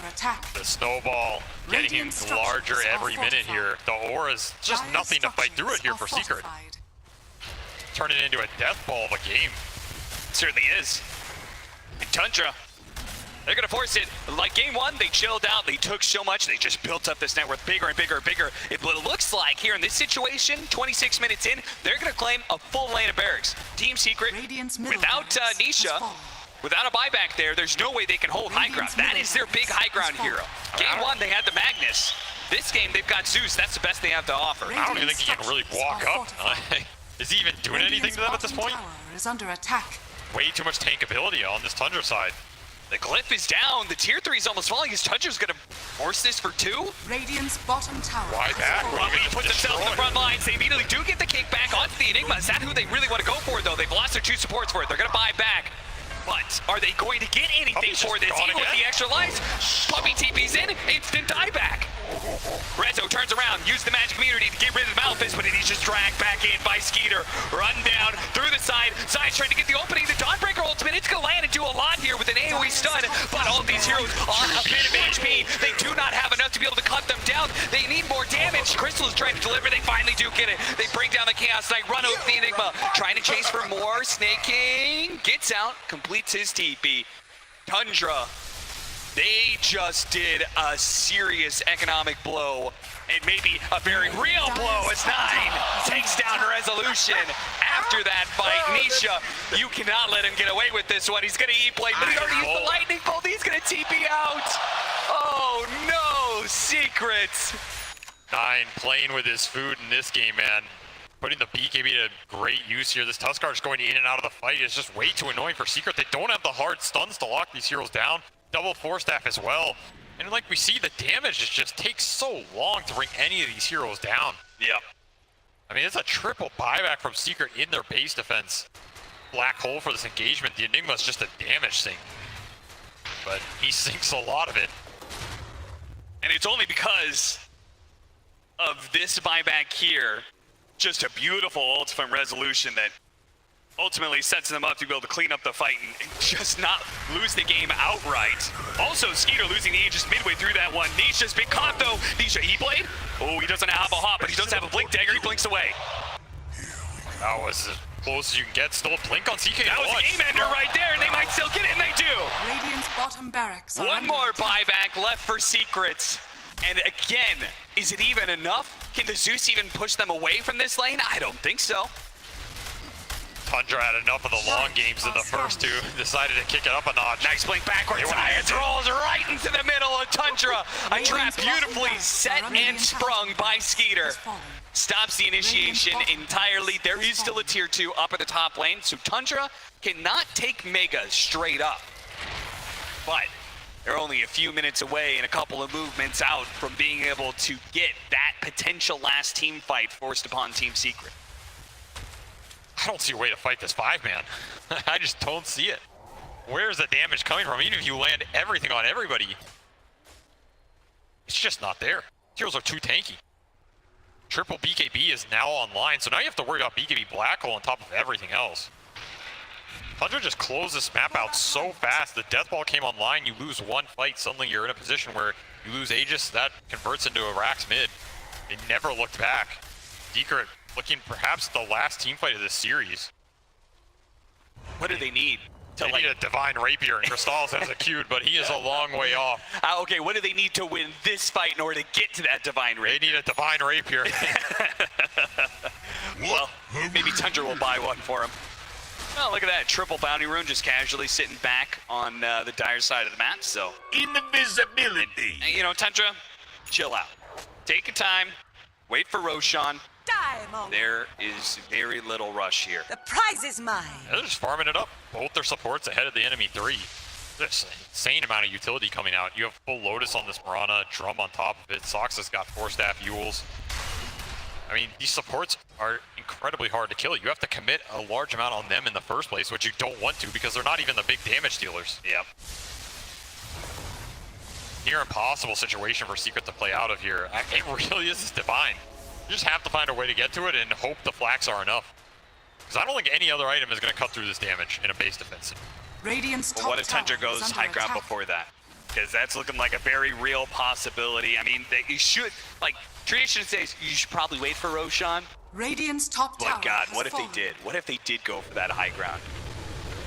The snowball getting him larger every minute here. The aura's just nothing to fight through it here for Secret. Turn it into a death ball of a game. It certainly is. And Thundra, they're going to force it. Like game 1, they chilled out. They took so much. They just built up this network bigger and bigger and bigger. It looks like here in this situation, 26 minutes in, they're going to claim a full lane of barracks. Team Secret, without Nisha, without a buyback there, there's no way they can hold high ground. That is their big high ground hero. Game 1, they had the Magnus. This game, they've got Zeus. That's the best they have to offer. I don't even think he can really walk up. Is he even doing anything to them at this point? Is under attack. Way too much tankability on this Thundra side. The glyph is down. The tier 3 is almost falling. His Tundra's gonna force this for 2. Radiant's bottom tower. Why back? Well, they put themselves in the front lines. They immediately do get the kick back onto the Enigma. Is that who they really want to go for, though? They've lost their 2 supports for it. They're gonna buy back. But are they going to get anything for this? Even with the extra lives, Puppy TP's in, instant dieback. Rezo turns around, use the magic immunity to get rid of the Malphus, but he's just dragged back in by Skeeter. Run down through the side. Side's trying to get the opening. The Dawnbreaker ultimate, it's going to land and do a lot here with an AoE stun, but all of these heroes on a bit of HP. They do not have enough to be able to cut them down. They need more damage. Crystal is trying to deliver. They finally do get it. They bring down the Chaos Knight, run out the Enigma, trying to chase for more. Snaking, gets out, completes his TP. Thundra, they just did a serious economic blow, and maybe a very real blow as 9 takes down Resolution. After that fight, Nisha, you cannot let him get away with this one. He's gonna E-play, but he already used the lightning bolt. He's gonna TP out. Oh no, Secrets. 9 playing with his food in this game, man. Putting the BKB to great use here. This Tuskar just going in and out of the fight is just way too annoying for Secret. They don't have the hard stuns to lock these heroes down. Double force staff as well. And like we see, the damage just takes so long to bring any of these heroes down. Yep. I mean, it's a triple buyback from Secret in their base defense. Black hole for this engagement. The Enigma is just a damage sink. But he sinks a lot of it. And it's only because of this buyback here. Just a beautiful ult from Resolution that ultimately sets them up to be able to clean up the fight and just not lose the game outright. Also, Skeeter losing the Aegis midway through that one. Nisha's been caught though. Nisha E-Blade? Oh, he doesn't have a hop, but he does have a Blink Dagger. He blinks away. That was as close as you can get. Still a blink on CK. That was a game ender right there, and they might still get it, and they do. Radiant's bottom barracks. One more buyback left for Secrets. And again, is it even enough? Can the Zeus even push them away from this lane? I don't think so. Thundra had enough of the long games in the first 2. Decided to kick it up a notch. Nice blink backwards. It rolls right into the middle of Thundra. A trap beautifully set and sprung by Skeeter. Stops the initiation entirely. There is still a tier 2 up at the top lane, so Thundra cannot take Mega straight up. But they're only a few minutes away and a couple of movements out from being able to get that potential last team fight forced upon Team Secret. I don't see a way to fight this 5-man. I just don't see it. Where's the damage coming from? Even if you land everything on everybody, it's just not there. Heroes are too tanky. Triple BKB is now online, so now you have to worry about BKB Black Hole on top of everything else. Thundra just closed this map out so fast. The Death Ball came online, you lose one fight, suddenly you're in a position where you lose Aegis, that converts into a Rax mid. They never looked back. Secret looking perhaps the last team fight of this series. What do they need? They need a Divine Rapier, and Crystals has a queued, but he is a long way off. Okay, what do they need to win this fight in order to get to that Divine Rapier? They need a Divine Rapier. Well, maybe Thundra will buy one for him. Oh, look at that. Triple bounty rune just casually sitting back on the dire side of the map, so. Invisibility. And, you know, Thundra, chill out. Take your time. Wait for Roshan. There is very little rush here. The prize is mine. Yeah, they're just farming it up. Both their supports ahead of the enemy 3. There's an insane amount of utility coming out. You have full Lotus on this Mirana, Drum on top of it. Sox has got 4-staff Yules. I mean, these supports are incredibly hard to kill. You have to commit a large amount on them in the first place, which you don't want to because they're not even the big damage dealers. Yep. near impossible situation for Secret to play out of here. It really is divine. You just have to find a way to get to it and hope the flaks are enough. Because I don't think any other item is going to cut through this damage in a base defense. Radiant's Well, top what if Thundra tower goes is under high ground attack. before that? Because that's looking like a very real possibility. I mean, you should, like, tradition says you should probably wait for Roshan. Radiant's top tower. My God, has what if they fallen. did? What if they did go for that high ground?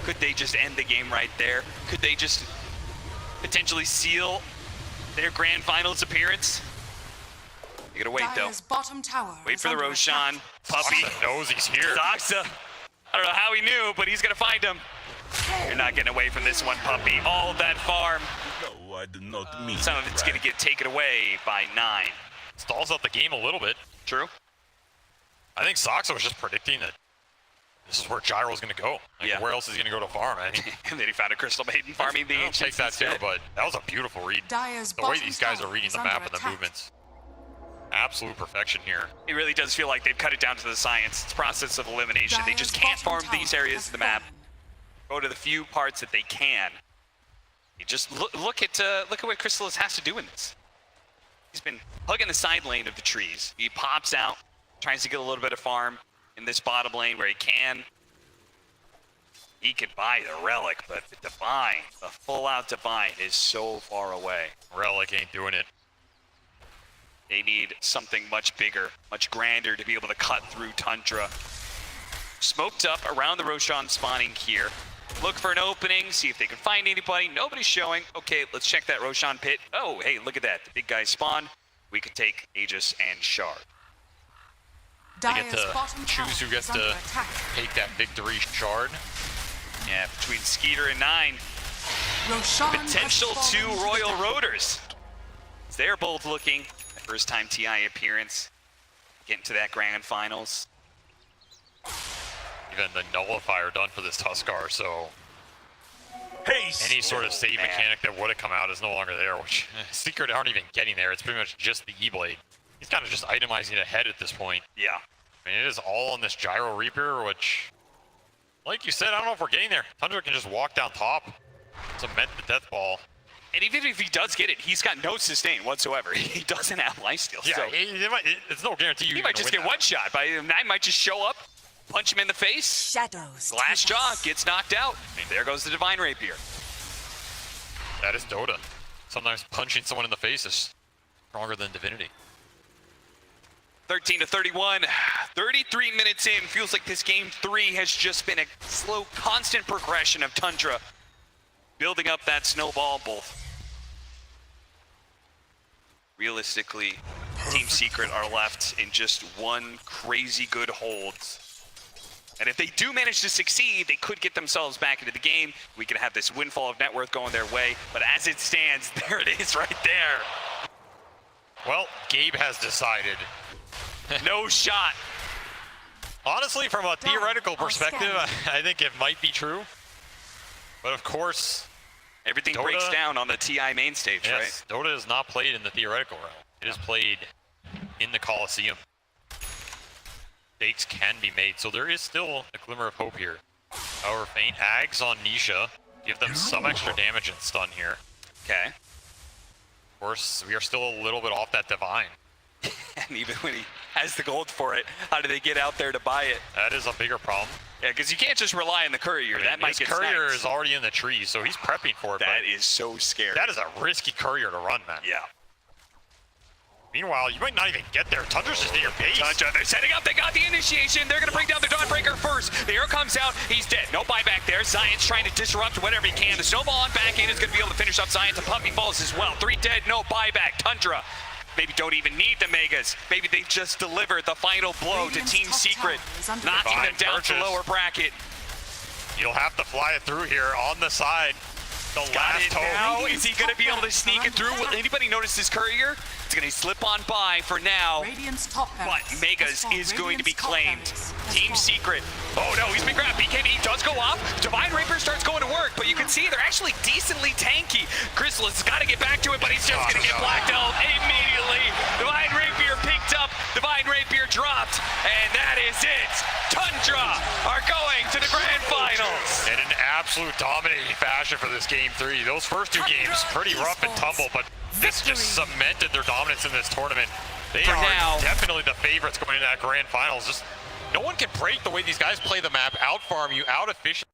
Could they just end the game right there? Could they just potentially seal their grand finals appearance? You gotta wait, though. Dire's bottom tower. Wait is for the under Roshan. attack. Puppy. Saksa knows he's here. Saksa. I don't know how he knew, but he's gonna find him. You're not getting away from this one, Puppy. All that farm. No, I do not mean Some of it's gonna get taken away by 9. Stalls out the game a little bit. True. I think Saksa was just predicting that this is where Gyro's going to go. Like, Yeah. where else is he going to go to farm? I mean, And then he found a Crystal Maiden farming the I'll ancients take that too, instead. but that was a beautiful read. Dire's The way bottom these guys tower are reading is the under map and the attack. movements. Absolute perfection here. It really does feel like they've cut it down to the science. It's process of elimination. They just can't farm these areas of the map. Go to the few parts that they can. You just look at what Chrysalis has to do in this. He's been hugging the side lane of the trees. He pops out, tries to get a little bit of farm in this bottom lane where he can. He could buy the Relic, but the Divine, the full-out Divine, is so far away. Relic ain't doing it. They need something much bigger, much grander to be able to cut through Tundra. Smoked up around the Roshan spawning here. Look for an opening, see if they can find anybody. Nobody's showing. Okay, let's check that Roshan pit. Oh, hey, look at that. The big guys spawned. We could take Aegis and Shard. They get Dire's to bottom choose tower who gets is under to attack. take that victory shard. Yeah, between Skeeter and 9. Roshan has Potential fallen 2 to the Royal dark. Roaders. They're both looking. First time TI appearance. Getting to that grand finals. Even the nullifier done for this Tuskar, so Hey, any sort of save man. mechanic that would have come out is no longer there, which Secret aren't even getting there. It's pretty much just the E-Blade. He's kind of just itemizing ahead at this point. Yeah. I mean, it is all on this Gyro Reaper, which, like you said, I don't know if we're getting there. Thundra can just walk down top, cement the death ball. And even if he does get it, he's got no sustain whatsoever. He doesn't have lifesteal. Yeah, so it's no guarantee he might just get one shot. By 9 might just show up, punch him in the face. Shadows. Glass jaw gets knocked out. And there goes the Divine Rapier. That is Dota. Sometimes punching someone in the face is stronger than divinity. 13-31, 33 minutes in. Feels like this game 3 has just been a slow, constant progression of Tundra building up that snowball. Both realistically, Team Secret are left in just one crazy good hold. And if they do manage to succeed, they could get themselves back into the game. We could have this windfall of net worth going their way. But as it stands, there it is right there. Well, Gabe has decided. No shot. Honestly, from a theoretical perspective, I think it might be true. But of course, everything Dota breaks down on the TI main stage, yes, right? Dota is not played in the theoretical realm. It is played in the Coliseum. Stakes can be made, so there is still a glimmer of hope here. However, faint Ags on Nisha give them some extra damage and stun here. Okay. Of course, we are still a little bit off that Divine. And even when he has the gold for it, how do they get out there to buy it? That is a bigger problem. Yeah, because you can't just rely on the courier. I mean, that might his get courier sniped. is already in the tree, so he's prepping for it. That is so scary. That is a risky courier to run, man. Yeah. Meanwhile, you might not even get there. Tundra's just near your base. Tundra, they're setting up. They got the initiation. They're going to bring down the Dawnbreaker first. The arrow comes out. He's dead. No buyback there. Science trying to disrupt whatever he can. The snowball on back end is going to be able to finish up Science. And Puppy falls as well. 3 dead. No buyback. Tundra maybe don't even need the Megas. Maybe they just delivered the final blow to Team Secret, knocking them down to lower bracket. You'll have to fly it through here on the side. The last hope. Now, is he going to be able to sneak it through? Will anybody notice this courier? It's going to slip on by for now. But Megas is going to be claimed. Team Secret. Oh no, he's been grabbed. BKB does go off. Divine Rapier starts going to work, but you can see they're actually decently tanky. Chrysalis has got to get back to it, but he's just going to get blacked out immediately. Divine Rapier picked up. Divine Rapier dropped. And that is it. Tundra are going to the grand finals. In an absolute dominating fashion for this game 3. Those first 2 games, pretty rough and tumble, but This just cemented their dominance in this tournament. They For are now. definitely the favorites going into that grand finals. Just no one can break the way these guys play the map, out-farm you, out-efficient.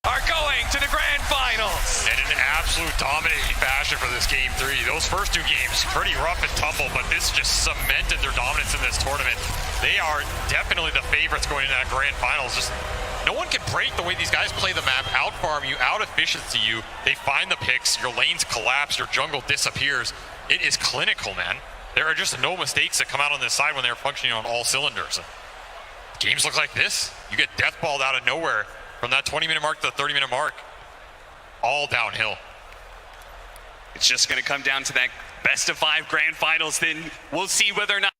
Are going to the grand finals. And in absolute dominating fashion for this game 3. Those first 2 games, pretty rough and tumble, but this just cemented their dominance in this tournament. They are definitely the favorites going into that grand finals. Just no one can break the way these guys play the map, out-farm you, out-efficiency you. They find the picks, your lanes collapse, your jungle disappears. It is clinical, man. There are just no mistakes that come out on this side when they're functioning on all cylinders. Games look like this. You get deathballed out of nowhere from that 20-minute mark to the 30-minute mark. All downhill. It's just going to come down to that best of 5 grand finals. Then we'll see whether or not